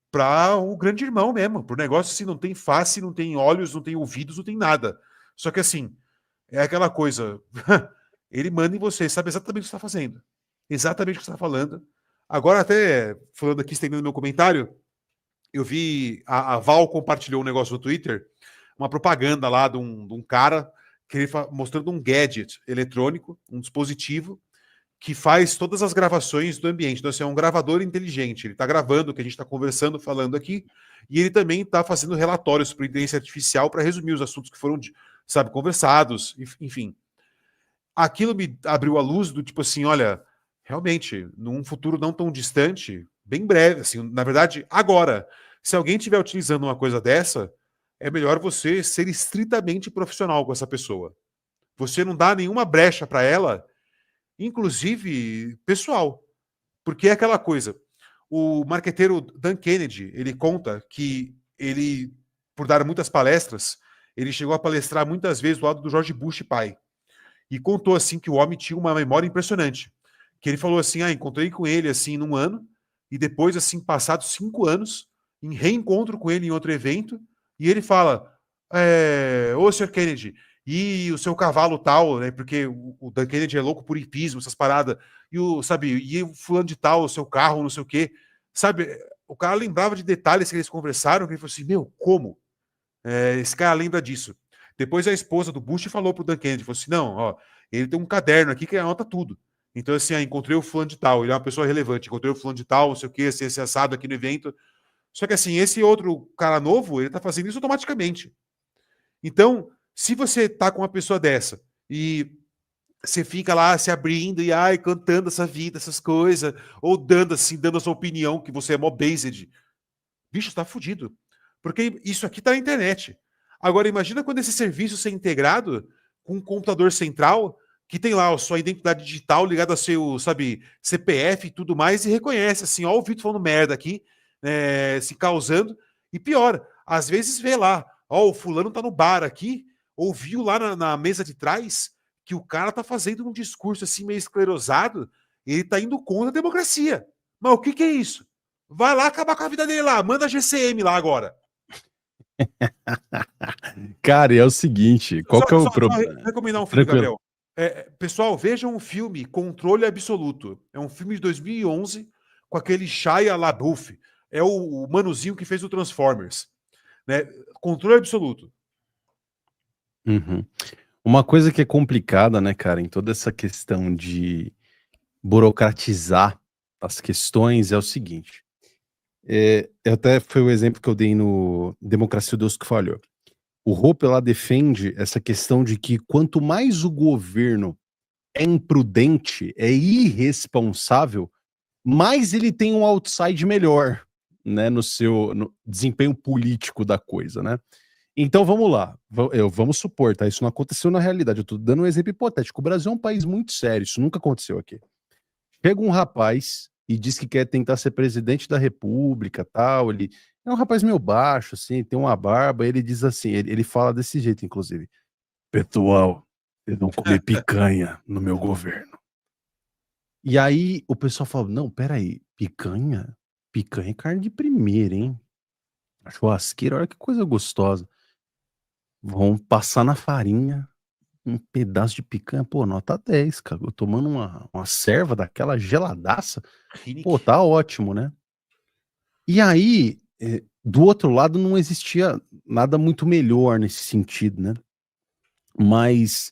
para o grande irmão mesmo, para o negócio assim, não tem face, não tem olhos, não tem ouvidos, não tem nada. Só que assim, é aquela coisa, ele manda em você, sabe exatamente o que você está fazendo, exatamente o que você está falando. Agora até, falando aqui, estendendo meu comentário, eu vi, a Val compartilhou um negócio no Twitter, uma propaganda lá de um cara que ele mostrando um gadget eletrônico, um dispositivo que faz todas as gravações do ambiente. Então, assim, é um gravador inteligente. Ele está gravando o que a gente está conversando, falando aqui, e ele também está fazendo relatórios para inteligência artificial para resumir os assuntos que foram, sabe, conversados, enfim. Aquilo me abriu a luz do tipo assim, olha, realmente, num futuro não tão distante, bem breve, assim, na verdade, agora, se alguém estiver utilizando uma coisa dessa, é melhor você ser estritamente profissional com essa pessoa. Você não dá nenhuma brecha para ela, inclusive pessoal. Porque é aquela coisa. O marqueteiro Dan Kennedy, ele conta que ele, por dar muitas palestras, ele chegou a palestrar muitas vezes do lado do George Bush pai. E contou assim que o homem tinha uma memória impressionante. Que ele falou assim, encontrei com ele assim num ano, e depois, assim, passados 5 anos, em reencontro com ele em outro evento, e ele fala, ô, Sr. Kennedy, e o seu cavalo tal, né? Porque o Dan Kennedy é louco por hipismo, essas paradas. E o fulano de tal, o seu carro, não sei o quê. Sabe, o cara lembrava de detalhes que eles conversaram, que ele falou assim, meu, como? Esse cara lembra disso. Depois a esposa do Bush falou pro Dan Kennedy, falou assim, não, ó, ele tem um caderno aqui que anota tudo. Então, assim, encontrei o fulano de tal, ele é uma pessoa relevante, encontrei o fulano de tal, não sei o quê, esse assado aqui no evento. Só que, assim, esse outro cara novo, ele tá fazendo isso automaticamente. Então, se você tá com uma pessoa dessa e você fica lá se abrindo e cantando essa vida, essas coisas, ou dando a sua opinião, que você é mó based, bicho, tá fudido. Porque isso aqui tá na internet. Agora, imagina quando esse serviço ser integrado com um computador central que tem lá a sua identidade digital ligada ao seu, sabe, CPF e tudo mais, e reconhece, assim, ó, o Vitor falando merda aqui, se causando. E pior, às vezes vê lá, ó, o fulano tá no bar aqui, ouviu lá na mesa de trás que o cara tá fazendo um discurso assim meio esclerosado, ele tá indo contra a democracia. Mas o que é isso? Vai lá acabar com a vida dele lá, manda a GCM lá agora. Cara, e é o seguinte, qual que é o problema? Recomendar um filme, Gabriel. Pessoal, vejam o filme Controle Absoluto. É um filme de 2011 com aquele Shia LaBeouf. É o manuzinho que fez o Transformers. Né? controle absoluto. Uhum. Uma coisa que é complicada, né, cara, em toda essa questão de burocratizar as questões é o seguinte. Até foi o exemplo que eu dei no Democracia o Deus que Falhou. O Hoppe lá defende essa questão de que quanto mais o governo é imprudente, é irresponsável, mais ele tem um outside melhor, né, no desempenho político da coisa, né? Então vamos lá, vamos supor, tá? Isso não aconteceu na realidade, eu tô dando um exemplo hipotético. O Brasil é um país muito sério, isso nunca aconteceu aqui. Chega um rapaz e diz que quer tentar ser presidente da república, tal, ele é um rapaz meio baixo, assim, tem uma barba, ele diz assim, ele fala desse jeito, inclusive, pessoal, vocês vão comer picanha no meu governo. E aí o pessoal fala, não, peraí, picanha? Picanha é carne de primeira, hein? A churrasqueira, olha que coisa gostosa. Vão passar na farinha um pedaço de picanha, pô, nota 10, cara. Eu tomando uma serva daquela geladaça, pô, tá ótimo, né? E aí, do outro lado, não existia nada muito melhor nesse sentido, né? Mas,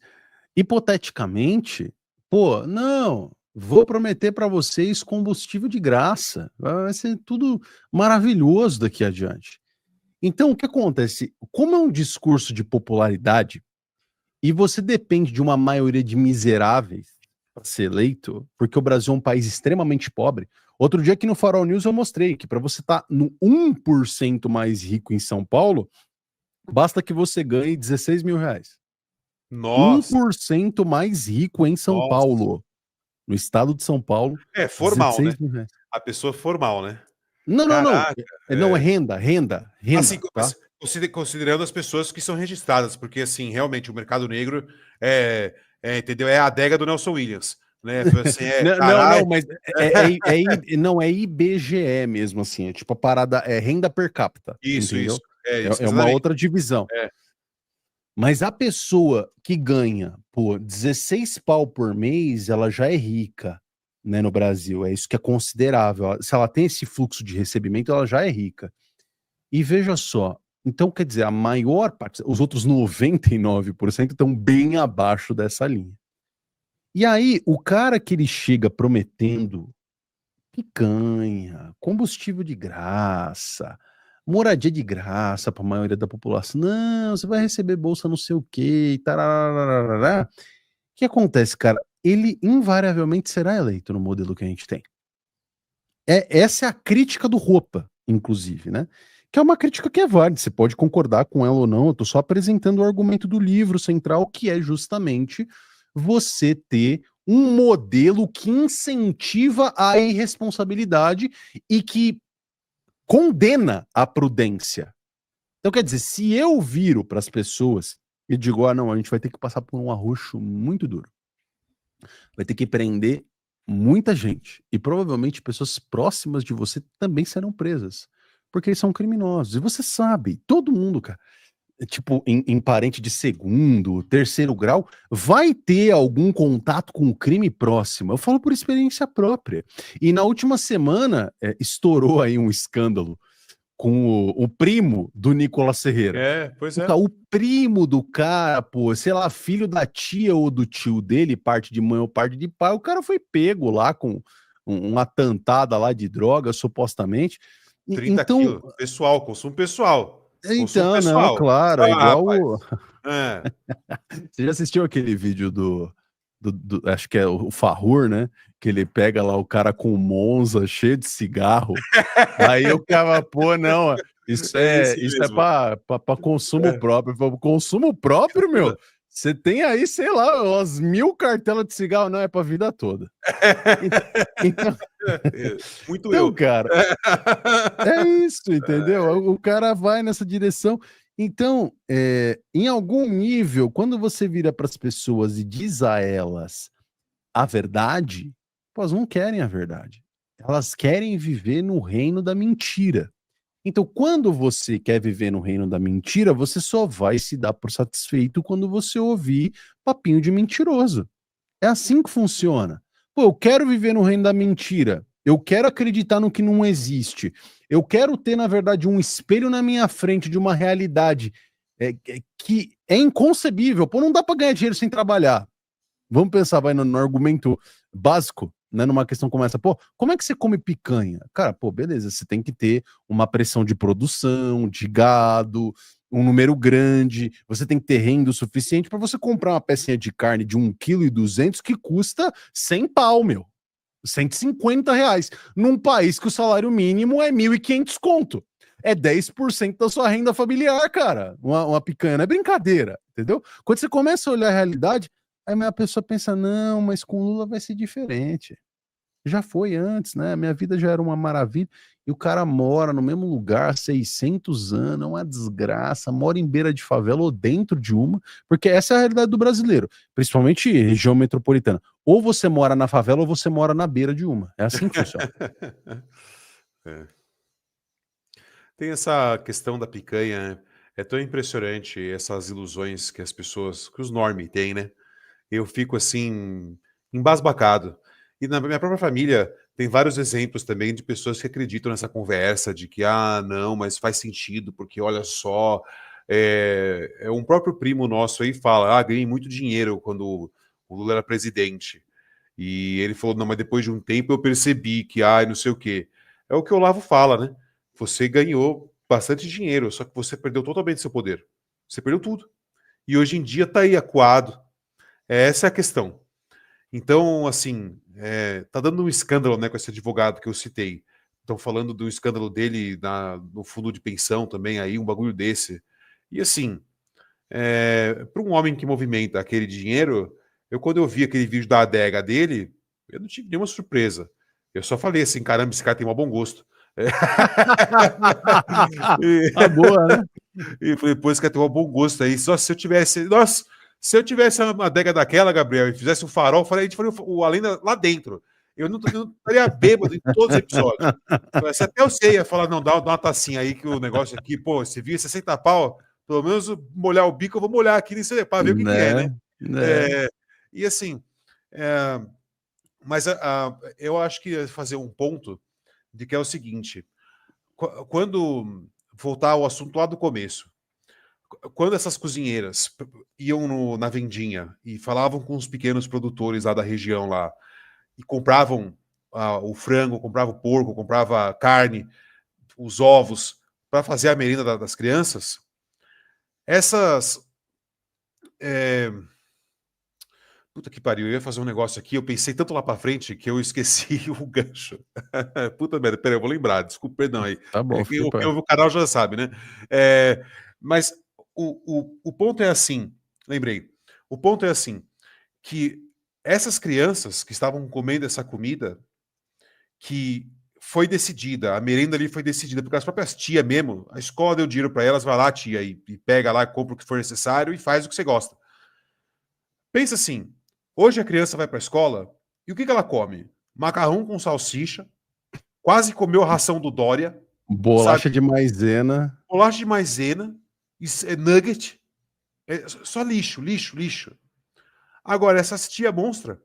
hipoteticamente, pô, não, vou prometer para vocês combustível de graça. Vai ser tudo maravilhoso daqui adiante. Então, o que acontece? Como é um discurso de popularidade, e você depende de uma maioria de miseráveis para ser eleito, porque o Brasil é um país extremamente pobre. Outro dia aqui no Farol News eu mostrei que para você estar no 1% mais rico em São Paulo, basta que você ganhe 16 mil reais. Nossa, 1% mais rico em São nossa. Paulo. No estado de São Paulo, É formal, né? 16 mil reais. A pessoa formal, né? Não, não, não. Caraca. Não, é É. Assim, renda, tá? considerando as pessoas que são registradas, porque assim, realmente o mercado negro entendeu? É a adega do Nelson Williams, né? Assim, Não, não, caralho. não, mas não é IBGE mesmo, assim, é tipo a parada, é renda per capita, Isso, entendeu? é isso, É uma exatamente. outra divisão. É. Mas a pessoa que ganha, pô, 16 pau por mês, ela já é rica, né, no Brasil. É isso que é considerável. Se ela tem esse fluxo de recebimento, ela já é rica. E veja só, então quer dizer, a maior parte, os outros 99% estão bem abaixo dessa linha. E aí, o cara que ele chega prometendo picanha, combustível de graça, moradia de graça para a maioria da população. Não, você vai receber bolsa não sei o quê, e tararararará. O que acontece, cara? Ele invariavelmente será eleito no modelo que a gente tem. Essa é a crítica do Roupa, inclusive, né? Que é uma crítica que é válida, você pode concordar com ela ou não, eu tô só apresentando o argumento do livro central, que é justamente você ter um modelo que incentiva a irresponsabilidade e que condena a prudência. Então, quer dizer, se eu viro para as pessoas e digo, não, a gente vai ter que passar por um arroxo muito duro, vai ter que prender muita gente, e provavelmente pessoas próximas de você também serão presas, porque eles são criminosos, e você sabe, todo mundo, cara, tipo, em parente de segundo, terceiro grau, vai ter algum contato com o crime próximo. Eu falo por experiência própria. E na última semana, estourou aí um escândalo com o primo do Nicolas Ferreira. Pois é. O primo do cara, pô, sei lá, filho da tia ou do tio dele, parte de mãe ou parte de pai, o cara foi pego lá com uma tantada lá de droga, supostamente. 30 Então, quilos. Pessoal, consumo pessoal. Consumo então, não, pessoal. claro, é igual Rapaz. o... É. Você já assistiu aquele vídeo acho que é o Farrur, né? Que ele pega lá o cara com Monza cheio de cigarro. Aí o cara, pô, não, isso Esse é mesmo. para consumo próprio. Falo, consumo próprio, meu? Você tem aí, sei lá, umas 1000 cartelas de cigarro, não, é pra vida toda. Então, Muito então, eu. cara, é isso, entendeu? O cara vai nessa direção. Então, em algum nível, quando você vira para as pessoas e diz a elas a verdade, pô, elas não querem a verdade. Elas querem viver no reino da mentira. Então, quando você quer viver no reino da mentira, você só vai se dar por satisfeito quando você ouvir papinho de mentiroso. É assim que funciona. Pô, eu quero viver no reino da mentira. Eu quero acreditar no que não existe. Eu quero ter, na verdade, um espelho na minha frente de uma realidade que é inconcebível. Pô, não dá para ganhar dinheiro sem trabalhar. Vamos pensar, vai no argumento básico, né? Numa questão como essa. Pô, como é que você come picanha? Cara, pô, beleza, você tem que ter uma pressão de produção, de gado, um número grande, você tem que ter renda o suficiente para você comprar uma pecinha de carne de 1,2 kg que custa 100 pau, meu. 150 reais. Num país que o salário mínimo é 1.500 conto. É 10% da sua renda familiar, cara. Uma picanha não é brincadeira, entendeu? Quando você começa a olhar a realidade, aí a pessoa pensa, não, mas com Lula vai ser diferente. Já foi antes, né? Minha vida já era uma maravilha. E o cara mora no mesmo lugar há 600 anos, é uma desgraça, mora em beira de favela ou dentro de uma, porque essa é a realidade do brasileiro, principalmente região metropolitana. Ou você mora na favela ou você mora na beira de uma. É assim que funciona. É. Tem essa questão da picanha, né? É tão impressionante essas ilusões que as pessoas, que os normes têm, né? Eu fico assim, embasbacado. E na minha própria família tem vários exemplos também de pessoas que acreditam nessa conversa de que, não, mas faz sentido, porque olha só, um próprio primo nosso aí fala, ganhei muito dinheiro quando o Lula era presidente. E ele falou, não, mas depois de um tempo eu percebi que, não sei o quê. É o que o Olavo fala, né? Você ganhou bastante dinheiro, só que você perdeu totalmente seu poder. Você perdeu tudo. E hoje em dia tá aí acuado. Essa é a questão. Então, assim, tá dando um escândalo, né, com esse advogado que eu citei. Estão falando do escândalo dele no fundo de pensão também, aí, um bagulho desse. E assim, para um homem que movimenta aquele dinheiro, quando eu vi aquele vídeo da adega dele, eu não tive nenhuma surpresa. Eu só falei assim, caramba, esse cara tem um bom gosto. Tá boa, né? E falei, pô, esse cara tem um bom gosto aí. Só se eu tivesse... Nossa, se eu tivesse uma adega daquela, Gabriel, e fizesse um farol, a gente faria o além lá dentro. Eu não estaria bêbado em todos os episódios. Se até eu sei, ia falar, não, dá uma tacinha aí que o negócio aqui, pô, você viu 60 pau, pelo menos molhar o bico, eu vou molhar aqui para ver o que é, né? E assim, mas eu acho que ia fazer um ponto de que é o seguinte, quando voltar ao assunto lá do começo, quando essas cozinheiras iam na vendinha e falavam com os pequenos produtores lá da região lá e compravam o frango, compravam o porco, comprava a carne, os ovos para fazer a merenda das crianças, essas puta que pariu, eu ia fazer um negócio aqui, eu pensei tanto lá para frente que eu esqueci o gancho. Puta merda, peraí, eu vou lembrar, desculpa, perdão aí. Tá bom, Quem ouve o canal já sabe, né? Mas o ponto é assim, lembrei, o ponto é assim, que essas crianças que estavam comendo essa comida, que foi decidida, a merenda ali foi decidida, porque as próprias tias mesmo, a escola deu dinheiro para elas, vai lá, tia, e pega lá, compra o que for necessário e faz o que você gosta. Pensa assim, hoje a criança vai para a escola e o que ela come? Macarrão com salsicha, quase comeu a ração do Dória. Bolacha de maisena. Bolacha de maisena, nugget, só lixo, lixo, lixo. Agora, essa tia monstra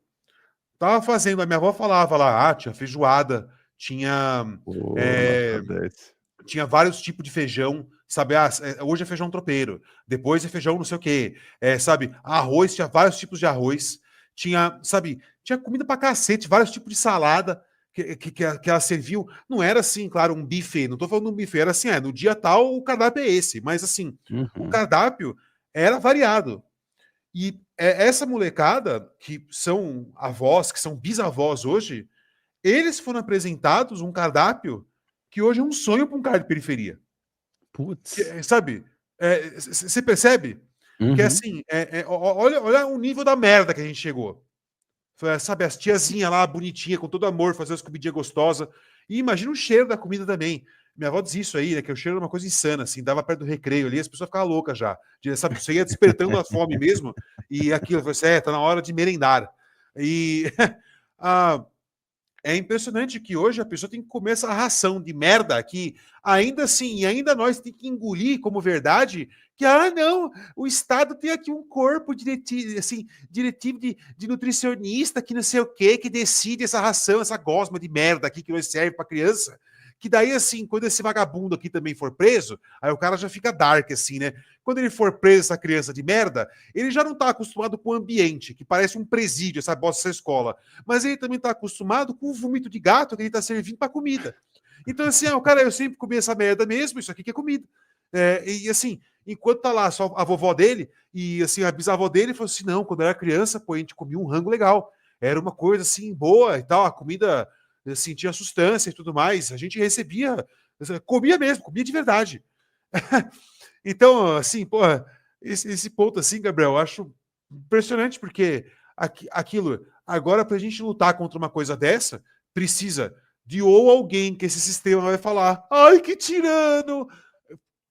tava fazendo, a minha avó falava lá, tinha feijoada, tinha vários tipos de feijão, sabe? Hoje é feijão tropeiro, depois é feijão não sei o quê, sabe? Arroz, tinha vários tipos de arroz, tinha comida pra cacete, vários tipos de salada que ela serviu. Não era assim, claro, um buffet, não tô falando um buffet, era assim, no dia tal o cardápio é esse, mas assim, o cardápio era variado. E essa molecada, que são avós, que são bisavós hoje, eles foram apresentados um cardápio que hoje é um sonho para um cara de periferia. Putz. Sabe? Você percebe? Que assim, olha o nível da merda que a gente chegou. Sabe, as tiazinhas lá, bonitinha, com todo amor, fazendo as comidinhas gostosas. E imagina o cheiro da comida também. Minha avó diz isso aí, né? Que o cheiro era uma coisa insana, assim, dava perto do recreio ali, as pessoas ficavam loucas já. Sabe, você ia despertando a fome mesmo, e aquilo, você tá na hora de merendar. E é impressionante que hoje a pessoa tem que comer essa ração de merda que ainda assim, e ainda nós tem que engolir como verdade que, não, o Estado tem aqui um corpo diretivo, assim, diretivo de nutricionista que não sei o que decide essa ração, essa gosma de merda aqui que nós serve para criança, Que daí, assim, quando esse vagabundo aqui também for preso, aí o cara já fica dark, assim, né? Quando ele for preso, essa criança de merda, ele já não tá acostumado com o ambiente, que parece um presídio, essa bosta dessa escola. Mas ele também tá acostumado com o vômito de gato que ele tá servindo pra comida. Então, assim, o cara, eu sempre comi essa merda mesmo, isso aqui que é comida. E assim, enquanto tá lá só a vovó dele, e assim, a bisavó dele falou assim: não, quando eu era criança, pô, a gente comia um rango legal. Era uma coisa assim, boa e tal, a comida assim, tinha sustância e tudo mais. A gente recebia, comia mesmo, comia de verdade. Então, assim, pô, esse ponto assim, Gabriel, eu acho impressionante, porque aquilo, agora pra gente lutar contra uma coisa dessa, precisa de ou alguém que esse sistema vai falar, ai, que tirano,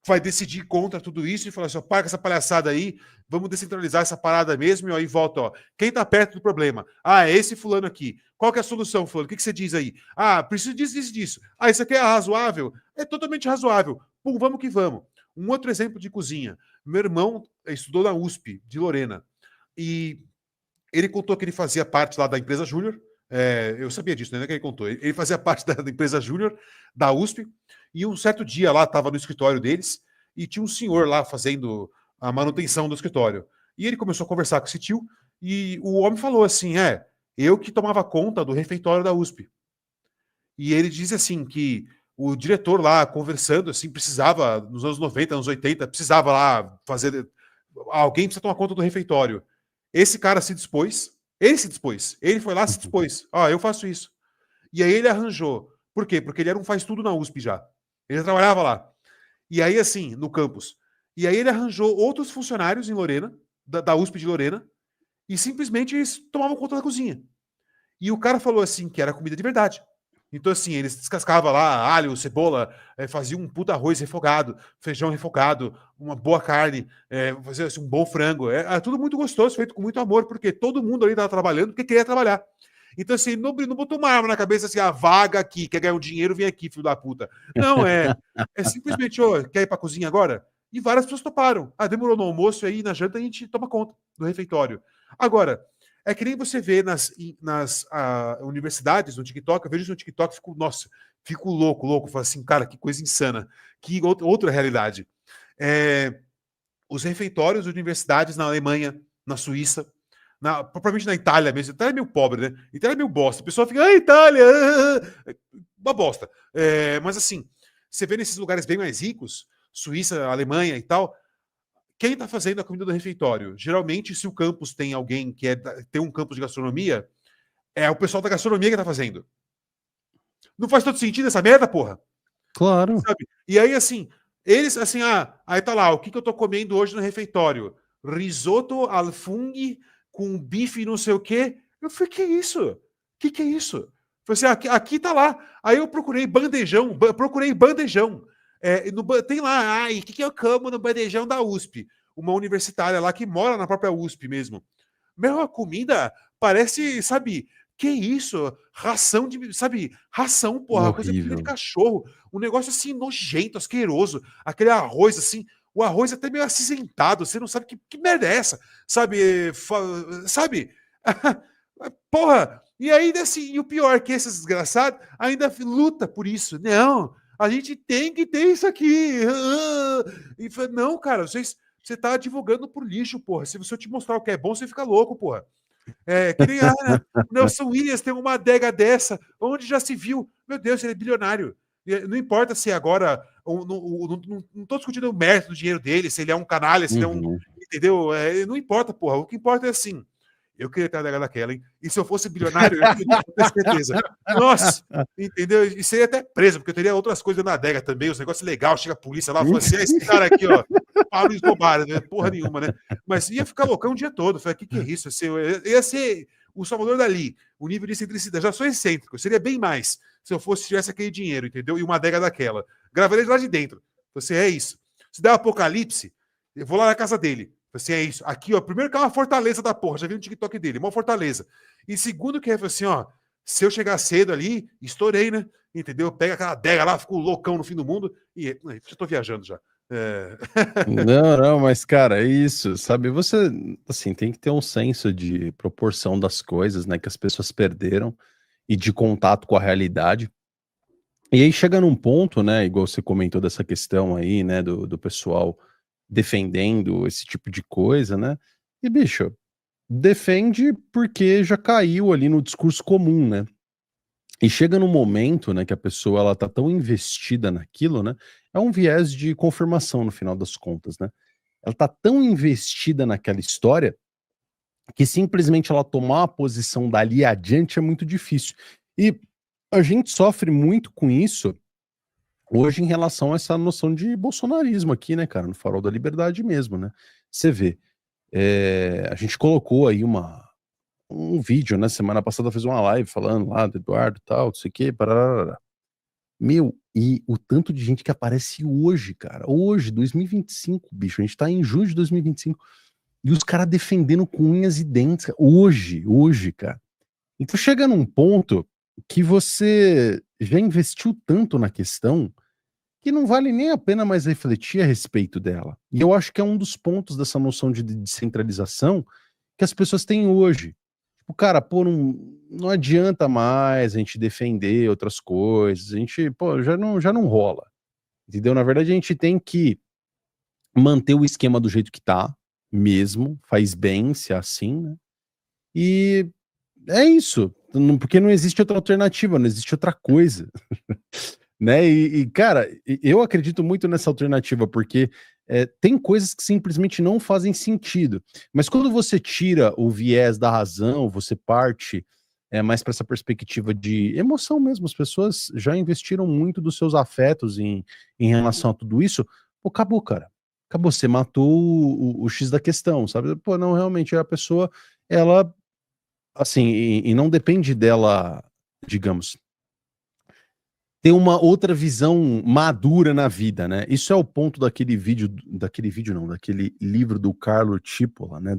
vai decidir contra tudo isso e falar assim, ó, para com essa palhaçada aí, vamos descentralizar essa parada mesmo, e aí volta, ó, quem tá perto do problema? Ah, é esse fulano aqui. Qual que é a solução, fulano? O que você diz aí? Ah, preciso disso. Ah, isso aqui é razoável? É totalmente razoável. Pum, vamos que vamos. Um outro exemplo de cozinha. Meu irmão estudou na USP, de Lorena, e ele contou que ele fazia parte lá da empresa Júnior. Eu sabia disso, né? Que ele contou. Ele fazia parte da empresa Júnior da USP. E um certo dia lá, estava no escritório deles, e tinha um senhor lá fazendo a manutenção do escritório. E ele começou a conversar com esse tio, e o homem falou assim: eu que tomava conta do refeitório da USP. E ele diz assim que o diretor lá conversando, assim, precisava, nos anos 90, anos 80, precisava lá fazer. Alguém precisa tomar conta do refeitório. Esse cara se dispôs, ele foi lá, se dispôs. Eu faço isso. E aí ele arranjou. Por quê? Porque ele era um faz-tudo na USP já. Ele trabalhava lá. E aí, assim, no campus. E aí ele arranjou outros funcionários em Lorena, da USP de Lorena, e simplesmente eles tomavam conta da cozinha. E o cara falou assim que era comida de verdade. Então, assim, eles descascavam lá alho, cebola, faziam um puta arroz refogado, feijão refogado, uma boa carne, faziam assim, um bom frango. Era tudo muito gostoso, feito com muito amor, porque todo mundo ali estava trabalhando porque queria trabalhar. Então, assim, não botou uma arma na cabeça assim, a vaga aqui, quer ganhar um dinheiro, vem aqui, filho da puta. Não, é simplesmente, quer ir pra cozinha agora? E várias pessoas toparam. Demorou no almoço, aí na janta a gente toma conta do refeitório. Agora, é que nem você vê nas universidades, no TikTok, eu vejo isso no TikTok e fico louco, falo assim, cara, que coisa insana, que outra realidade. Os refeitórios de universidades na Alemanha, na Suíça, propriamente na Itália mesmo. A Itália é meio pobre, né? A Itália é meio bosta. O pessoal fica, Itália! Uma bosta. Mas assim, você vê nesses lugares bem mais ricos, Suíça, Alemanha e tal, quem está fazendo a comida do refeitório? Geralmente, se o campus tem alguém que tem um campus de gastronomia, é o pessoal da gastronomia que está fazendo. Não faz todo sentido essa merda, porra? Claro. Sabe? E aí, assim, eles, assim, aí tá lá, o que eu tô comendo hoje no refeitório? Risoto al funghi com bife não sei o quê. Eu falei, que é isso? O que é isso? Eu falei assim, aqui tá lá. Aí eu procurei bandejão. Tem lá, o que eu como no bandejão da USP? Uma universitária lá que mora na própria USP mesmo. Meu, a comida parece, sabe, que isso? Ração de, sabe, ração, porra, coisa de comida de cachorro. Um negócio assim nojento, asqueroso. Aquele arroz assim, o arroz até meio acinzentado, você não sabe que merda é essa, sabe? Sabe? Porra, e aí, assim, e o pior é que esses desgraçados ainda luta por isso. Não, a gente tem que ter isso aqui. E não, cara, você tá divulgando por lixo, porra. Se eu te mostrar o que é bom, você fica louco, porra. Que nem o Nelson Williams tem uma adega dessa, onde já se viu. Meu Deus, ele é bilionário. Não importa se agora. Não tô discutindo o mérito do dinheiro dele, se ele é um canalha, se ele é um. Entendeu? Não importa, porra. O que importa é assim. Eu queria ter a adega daquela, hein? E se eu fosse bilionário, eu teria certeza. Nossa, entendeu? E seria até preso, porque eu teria outras coisas na adega também, os negócios legais, chega a polícia lá, fala assim, esse cara aqui, ó, Pablo Escobar, né? Porra nenhuma, né? Mas ia ficar loucão o dia todo. Falei, que é isso? Ia ser o Salvador Dali, o nível de excentricidade. Já sou excêntrico, seria bem mais se eu tivesse aquele dinheiro, entendeu? E uma adega daquela. Gravaria de lá de dentro. Você é isso. Se der um apocalipse, eu vou lá na casa dele. Assim, é isso. Aqui, ó, primeiro que é uma fortaleza da porra. Já vi no TikTok dele, uma fortaleza. E segundo que é assim, ó, se eu chegar cedo ali, estourei, né? Entendeu? Pega aquela adega lá, fico loucão no fim do mundo. E já tô viajando já. Não, mas, cara, é isso, sabe? Você, assim, tem que ter um senso de proporção das coisas, né? Que as pessoas perderam e de contato com a realidade. E aí chega num ponto, né, igual você comentou dessa questão aí, né, do pessoal defendendo esse tipo de coisa, né? E, bicho, defende porque já caiu ali no discurso comum, né? E chega num momento, né, que a pessoa ela tá tão investida naquilo, né? É um viés de confirmação no final das contas, né? Ela tá tão investida naquela história que simplesmente ela tomar uma posição dali adiante é muito difícil. E a gente sofre muito com isso hoje em relação a essa noção de bolsonarismo aqui, né, cara, no Farol da Liberdade mesmo, né? Você vê, a gente colocou aí um vídeo, né? Semana passada fez uma live falando lá do Eduardo e tal, não sei o quê, parará. Meu, e o tanto de gente que aparece hoje, cara, hoje, 2025, bicho, a gente tá em junho de 2025, e os caras defendendo com unhas e dentes, hoje, cara. Então chega num ponto que você já investiu tanto na questão que não vale nem a pena mais refletir a respeito dela. E eu acho que é um dos pontos dessa noção de descentralização que as pessoas têm hoje. Tipo, cara, pô, não adianta mais a gente defender outras coisas, a gente, pô, já não rola, entendeu? Na verdade, a gente tem que manter o esquema do jeito que tá, mesmo, faz bem se é assim, né? E é isso, porque não existe outra alternativa, não existe outra coisa. Né? Cara, eu acredito muito nessa alternativa, porque tem coisas que simplesmente não fazem sentido. Mas quando você tira o viés da razão, você parte mais para essa perspectiva de emoção mesmo. As pessoas já investiram muito dos seus afetos em relação a tudo isso. Pô, acabou, cara. Acabou, você matou o X da questão, sabe? Pô, não, realmente, a pessoa, ela, assim, e não depende dela, digamos, ter uma outra visão madura na vida, né? Isso é o ponto daquele livro do Carlo Cipolla, né?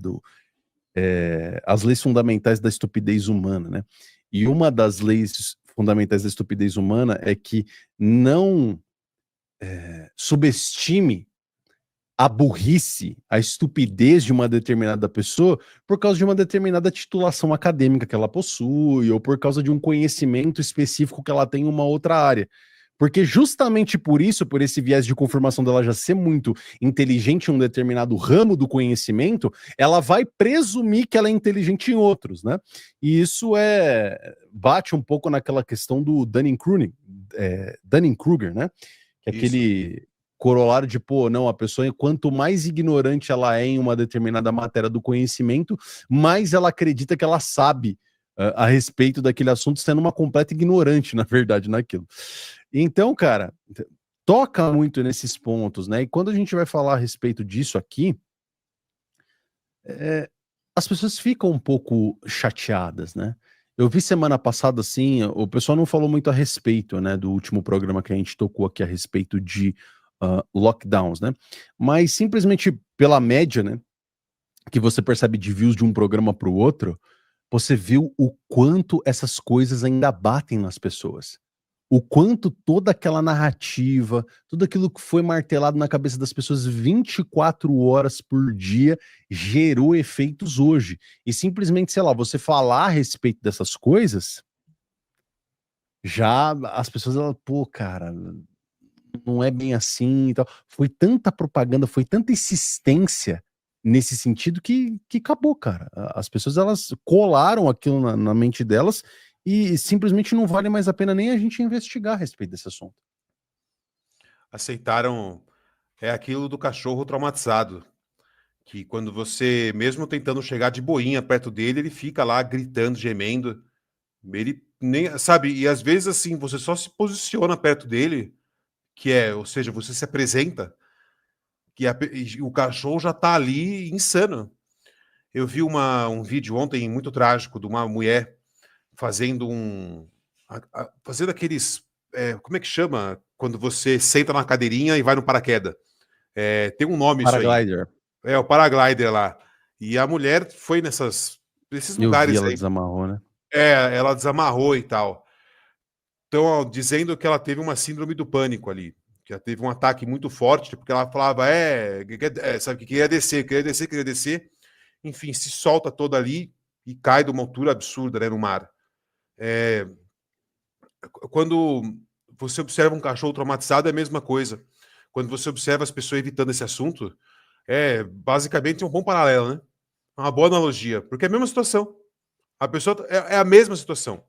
As Leis Fundamentais da Estupidez Humana, né? E uma das leis fundamentais da estupidez humana é que não subestime a burrice, a estupidez de uma determinada pessoa por causa de uma determinada titulação acadêmica que ela possui ou por causa de um conhecimento específico que ela tem em uma outra área. Porque justamente por isso, por esse viés de confirmação dela já ser muito inteligente em um determinado ramo do conhecimento, ela vai presumir que ela é inteligente em outros, né? E isso bate um pouco naquela questão do Dunning-Kruger, né? Que é Isso. aquele corolário de, pô, não, a pessoa, quanto mais ignorante ela é em uma determinada matéria do conhecimento, mais ela acredita que ela sabe a respeito daquele assunto, sendo uma completa ignorante, na verdade, naquilo. Então, cara, toca muito nesses pontos, né? E quando a gente vai falar a respeito disso aqui, as pessoas ficam um pouco chateadas, né? Eu vi semana passada, assim, o pessoal não falou muito a respeito, né, do último programa que a gente tocou aqui a respeito de lockdowns, né? Mas simplesmente pela média, né, que você percebe de views de um programa para o outro, você viu o quanto essas coisas ainda batem nas pessoas. O quanto toda aquela narrativa, tudo aquilo que foi martelado na cabeça das pessoas 24 horas por dia gerou efeitos hoje. E simplesmente, sei lá, você falar a respeito dessas coisas, já as pessoas, elas, pô, cara, não é bem assim e tal. Foi tanta propaganda, foi tanta insistência nesse sentido que acabou, cara. As pessoas, elas colaram aquilo na mente delas e simplesmente não vale mais a pena nem a gente investigar a respeito desse assunto. Aceitaram, é aquilo do cachorro traumatizado, que quando você, mesmo tentando chegar de boinha perto dele, ele fica lá gritando, gemendo. Ele nem, sabe, e às vezes assim, você só se posiciona perto dele, ou seja, você se apresenta, e o cachorro já tá ali insano. Eu vi um vídeo ontem muito trágico de uma mulher fazendo fazendo aqueles, como é que chama? Quando você senta na cadeirinha e vai no paraquedas. Tem um nome isso aí. Paraglider. É o paraglider lá. E a mulher foi nesses Eu vi, lugares ela aí. desamarrou, né? Ela desamarrou e tal. Então, dizendo que ela teve uma síndrome do pânico ali, que ela teve um ataque muito forte, porque ela falava, sabe, que queria descer, queria descer. Enfim, se solta toda ali e cai de uma altura absurda, né, no mar. Quando você observa um cachorro traumatizado, é a mesma coisa. Quando você observa as pessoas evitando esse assunto, é basicamente um bom paralelo, né? Uma boa analogia, porque é a mesma situação. A pessoa é a mesma situação.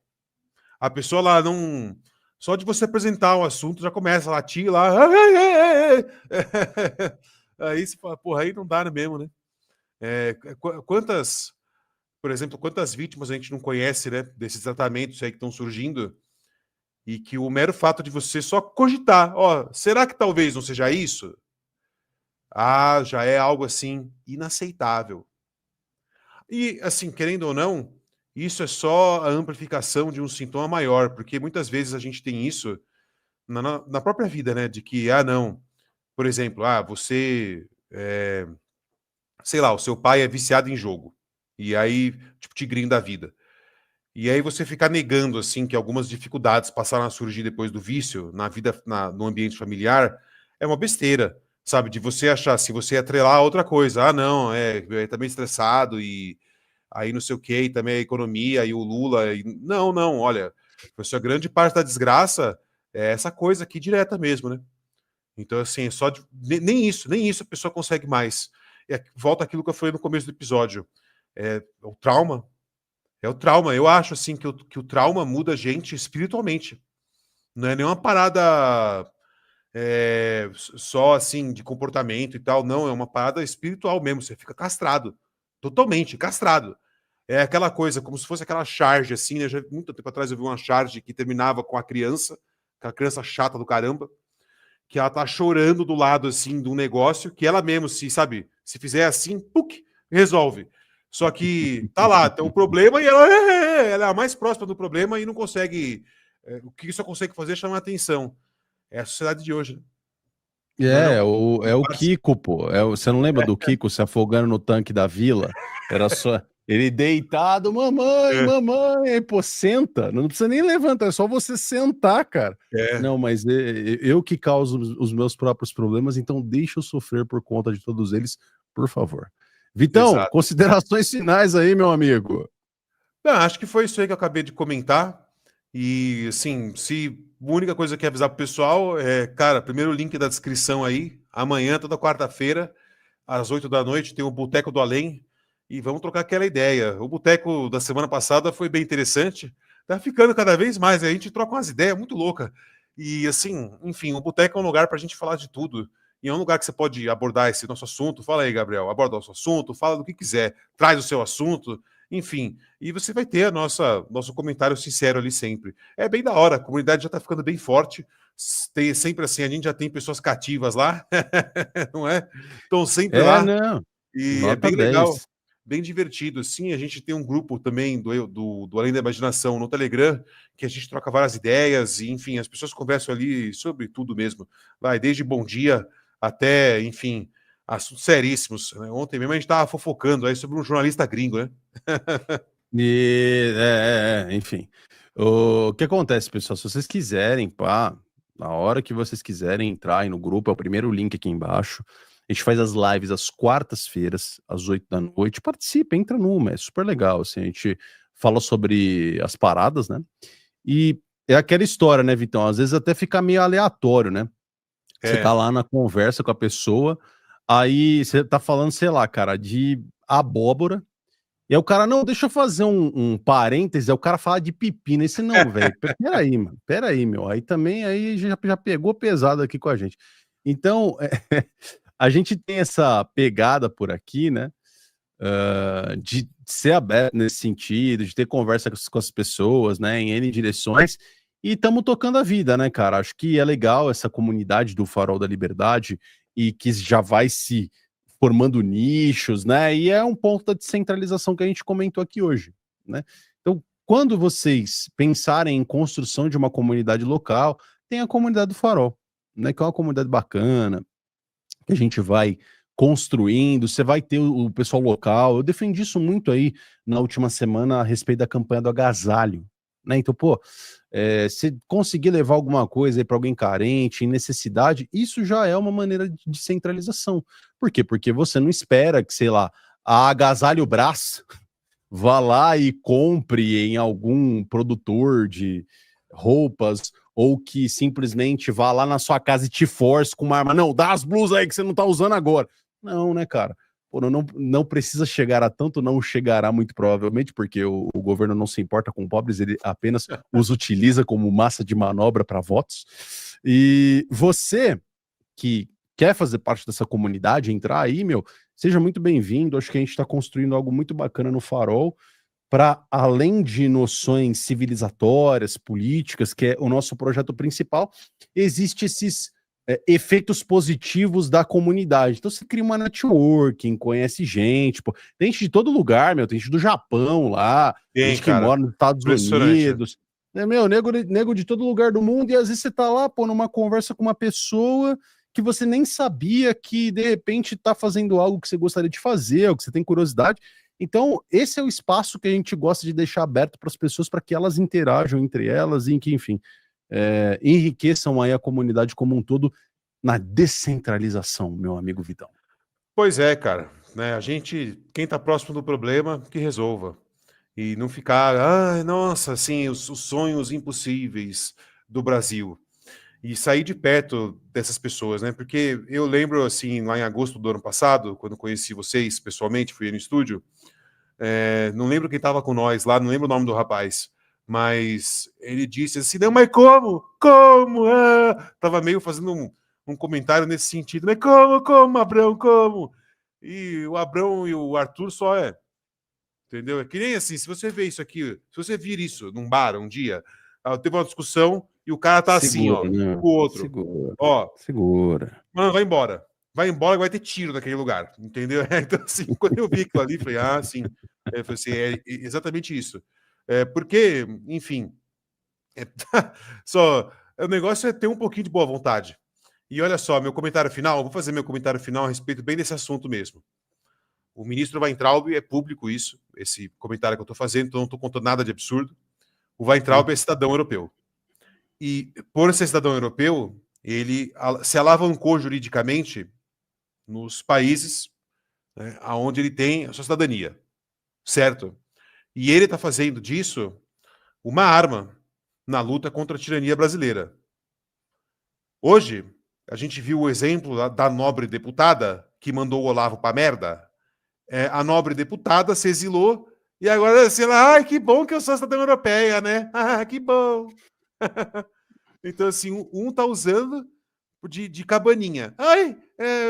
A pessoa lá não. Só de você apresentar o assunto já começa a latir lá. Aí você fala, porra, aí não dá mesmo, né? Quantas, por exemplo, quantas vítimas a gente não conhece, né? Desses tratamentos aí que estão surgindo e que o mero fato de você só cogitar, ó, será que talvez não seja isso? Ah, já é algo assim inaceitável. E, assim, querendo ou não, isso é só a amplificação de um sintoma maior, porque muitas vezes a gente tem isso na própria vida, né? De que, não, por exemplo, você, sei lá, o seu pai é viciado em jogo, e aí, tipo, tigrinho da vida. E aí você ficar negando, assim, que algumas dificuldades passaram a surgir depois do vício, na vida, no ambiente familiar, é uma besteira, sabe? De você achar, se você atrelar a outra coisa, não, tá meio estressado e aí não sei o que, e também a economia e o Lula. Não, não, olha, a grande parte da desgraça é essa coisa aqui direta mesmo, né? Então, assim, nem isso a pessoa consegue mais. Volta aquilo que eu falei no começo do episódio. O trauma. É o trauma. Eu acho, assim, que o trauma muda a gente espiritualmente. Não é nenhuma parada só, assim, de comportamento e tal. Não, é uma parada espiritual mesmo. Você fica castrado. Totalmente castrado. É aquela coisa, como se fosse aquela charge, assim, né? Já, muito tempo atrás eu vi uma charge que terminava com a criança, aquela criança chata do caramba, que ela tá chorando do lado, assim, de um negócio, que ela mesmo, se fizer assim, puk, resolve. Só que tá lá, tem um problema e ela é a mais próxima do problema e não consegue. O que só consegue fazer é chamar atenção. É a sociedade de hoje, né? Não é não? É o Kiko, pô. Você não lembra do Kiko se afogando no tanque da vila? Era só ele deitado, mamãe, mamãe, pô, senta. Não precisa nem levantar, é só você sentar, cara. Não, mas eu que causo os meus próprios problemas, então deixa eu sofrer por conta de todos eles, por favor. Vitão, Exato. considerações finais aí, meu amigo. Não, acho que foi isso aí que eu acabei de comentar. E, assim, a única coisa que eu quero avisar pro pessoal cara, primeiro link da descrição aí. Amanhã, toda quarta-feira, às 8 da noite, tem o Boteco do Além. E vamos trocar aquela ideia. O Boteco da semana passada foi bem interessante. Tá ficando cada vez mais. A gente troca umas ideias muito loucas. E, assim, enfim, o Boteco é um lugar pra gente falar de tudo. E é um lugar que você pode abordar esse nosso assunto. Fala aí, Gabriel. Aborda o nosso assunto, fala do que quiser. Traz o seu assunto. Enfim, e você vai ter nosso comentário sincero ali sempre. É bem da hora, a comunidade já está ficando bem forte. Tem sempre assim, a gente já tem pessoas cativas lá, não é? Estão sempre lá Não. e é Nota bem 10. legal, bem divertido. Sim, a gente tem um grupo também do Além da Imaginação no Telegram, que a gente troca várias ideias e, enfim, as pessoas conversam ali sobre tudo mesmo. Vai desde bom dia até, enfim, assuntos seríssimos. Né? Ontem mesmo a gente estava fofocando aí sobre um jornalista gringo, né? Enfim. O que acontece, pessoal? Se vocês quiserem, pá, na hora que vocês quiserem entrar aí no grupo, é o primeiro link aqui embaixo. A gente faz as lives às quartas-feiras, às 8 da noite. Participa, entra numa, é super legal. Assim, a gente fala sobre as paradas, né? E é aquela história, né, Vitão? Às vezes até fica meio aleatório, né? Você tá lá na conversa com a pessoa, aí você tá falando, sei lá, cara, de abóbora. E aí o cara, não, deixa eu fazer um parêntese, aí o cara fala de pepino, esse não, velho, peraí, mano, peraí, meu, aí também, aí já pegou pesado aqui com a gente. Então, a gente tem essa pegada por aqui, né, de ser aberto nesse sentido, de ter conversa com as pessoas, né, em N direções, e estamos tocando a vida, né, cara, acho que é legal essa comunidade do Farol da Liberdade, e que já vai se formando nichos, né? E é um ponto da descentralização que a gente comentou aqui hoje, né? Então, quando vocês pensarem em construção de uma comunidade local, tem a comunidade do Farol, né? Que é uma comunidade bacana, que a gente vai construindo, você vai ter o pessoal local. Eu defendi isso muito aí na última semana a respeito da campanha do agasalho, né? Então, pô, se conseguir levar alguma coisa aí para alguém carente, em necessidade, isso já é uma maneira de descentralização. Por quê? Porque você não espera que, sei lá, a Agasalho Brás vá lá e compre em algum produtor de roupas ou que simplesmente vá lá na sua casa e te force com uma arma. Não, dá as blusas aí que você não tá usando agora. Não, né, cara? Pô, não precisa chegar a tanto, não chegará muito provavelmente, porque o governo não se importa com pobres, ele apenas os utiliza como massa de manobra para votos. E você que quer fazer parte dessa comunidade, entrar aí, meu, seja muito bem-vindo. Acho que a gente está construindo algo muito bacana no Farol, para além de noções civilizatórias, políticas, que é o nosso projeto principal, existe esses efeitos positivos da comunidade. Então você cria uma networking, conhece gente, pô. Tem gente de todo lugar, meu, tem gente do Japão lá, tem gente que mora nos Estados Unidos, meu, nego de todo lugar do mundo, e às vezes você tá lá, pô, numa conversa com uma pessoa que você nem sabia que de repente tá fazendo algo que você gostaria de fazer, ou que você tem curiosidade. Então, esse é o espaço que a gente gosta de deixar aberto para as pessoas, para que elas interajam entre elas e que, enfim, enriqueçam aí a comunidade como um todo na descentralização, meu amigo Vitão. Pois é, cara. Né? Quem tá próximo do problema, que resolva. E não ficar, ai, nossa, assim, os sonhos impossíveis do Brasil. E sair de perto dessas pessoas, né? Porque eu lembro, assim, lá em agosto do ano passado, quando conheci vocês pessoalmente, fui no estúdio, não lembro quem estava com nós lá, não lembro o nome do rapaz, mas ele disse assim, não, mas como? Como? Tava meio fazendo um comentário nesse sentido, mas como, Abrão, como? E o Abrão e o Arthur só entendeu? É que nem assim, se você vê isso aqui, se você vir isso num bar um dia, teve uma discussão e o cara tá segura, assim, ó, né? O outro. Segura. Ó, segura. Mano, vai embora. Vai embora, vai ter tiro naquele lugar, entendeu? Então, assim, quando eu vi aquilo ali, falei, sim. Eu falei assim, é exatamente isso. Porque, enfim, o negócio é ter um pouquinho de boa vontade. E olha só, meu comentário final, vou fazer meu comentário final a respeito bem desse assunto mesmo. O ministro Weintraub, é público isso, esse comentário que eu estou fazendo, então não estou contando nada de absurdo. O Weintraub é cidadão europeu. E por ser cidadão europeu, ele se alavancou juridicamente nos países, né, onde ele tem a sua cidadania, certo? E ele está fazendo disso uma arma na luta contra a tirania brasileira. Hoje, a gente viu o exemplo da nobre deputada que mandou o Olavo para merda. A nobre deputada se exilou e agora, assim, ela, que bom que eu sou cidadã europeia, né? Que bom. Então, assim, um tá usando de cabaninha.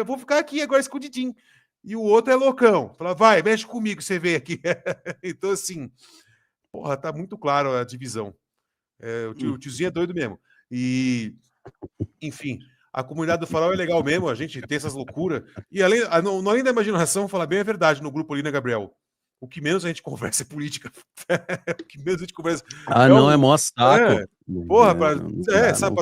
Vou ficar aqui agora escondidinho. E o outro é loucão. Fala, vai, mexe comigo, você vê aqui. Então, assim, porra, tá muito claro a divisão. O tiozinho é doido mesmo. E, enfim, a comunidade do Farol é legal mesmo, a gente tem essas loucuras. E além da imaginação, falar bem a verdade no grupo ali, né, Gabriel? O que menos a gente conversa é política. O que menos a gente conversa. Não, é mó saco. Porra, pra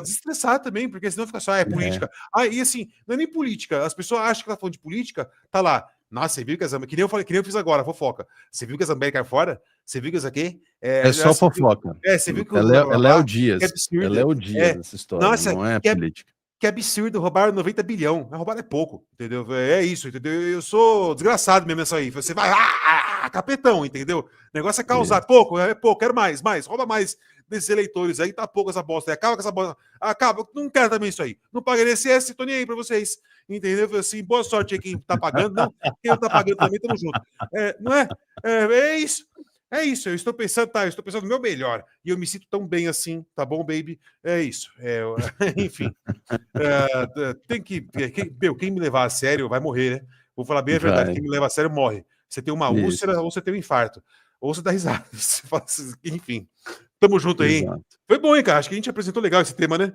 desestressar também, porque senão fica só, política. E assim, não é nem política. As pessoas acham que tá falando de política, tá lá. Nossa, você viu que as Américas. Que nem eu fiz agora, fofoca. Você viu que as Américas fora? Você viu que isso aqui? É só fofoca. Você viu que ela é o Dias. Ela é o Dias nessa história. Nossa, não é política. Que absurdo, roubaram 90 bilhão. Mas roubar é pouco, entendeu? É isso, entendeu? Eu sou desgraçado mesmo isso aí. Você vai, capetão, entendeu? O negócio é causar. Pouco, quero mais, rouba mais desses eleitores aí, tá pouco essa bosta aí. Acaba com essa bosta. Acaba, não quero também isso aí. Não paguei INSS, tô nem aí pra vocês. Entendeu? Assim, boa sorte aí quem tá pagando. Não, quem não tá pagando também, tamo junto. Não é? É isso. É isso, eu estou pensando no meu melhor. E eu me sinto tão bem assim, tá bom, baby? É isso. Enfim. Quem me levar a sério vai morrer, né? Vou falar bem a verdade, quem me leva a sério morre. Você tem uma úlcera ou você tem um infarto. Ou você dá risada. Enfim. Tamo junto aí. Exato. Foi bom, hein, cara? Acho que a gente apresentou legal esse tema, né?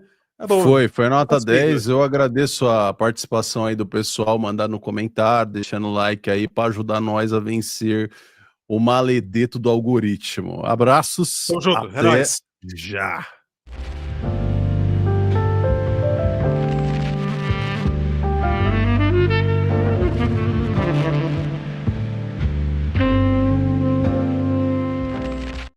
Foi nota 10. Eu agradeço a participação aí do pessoal, mandar no comentário, deixando o like aí para ajudar nós a vencer o maledeto do algoritmo. Abraços. Tamo junto. É nóis. Já.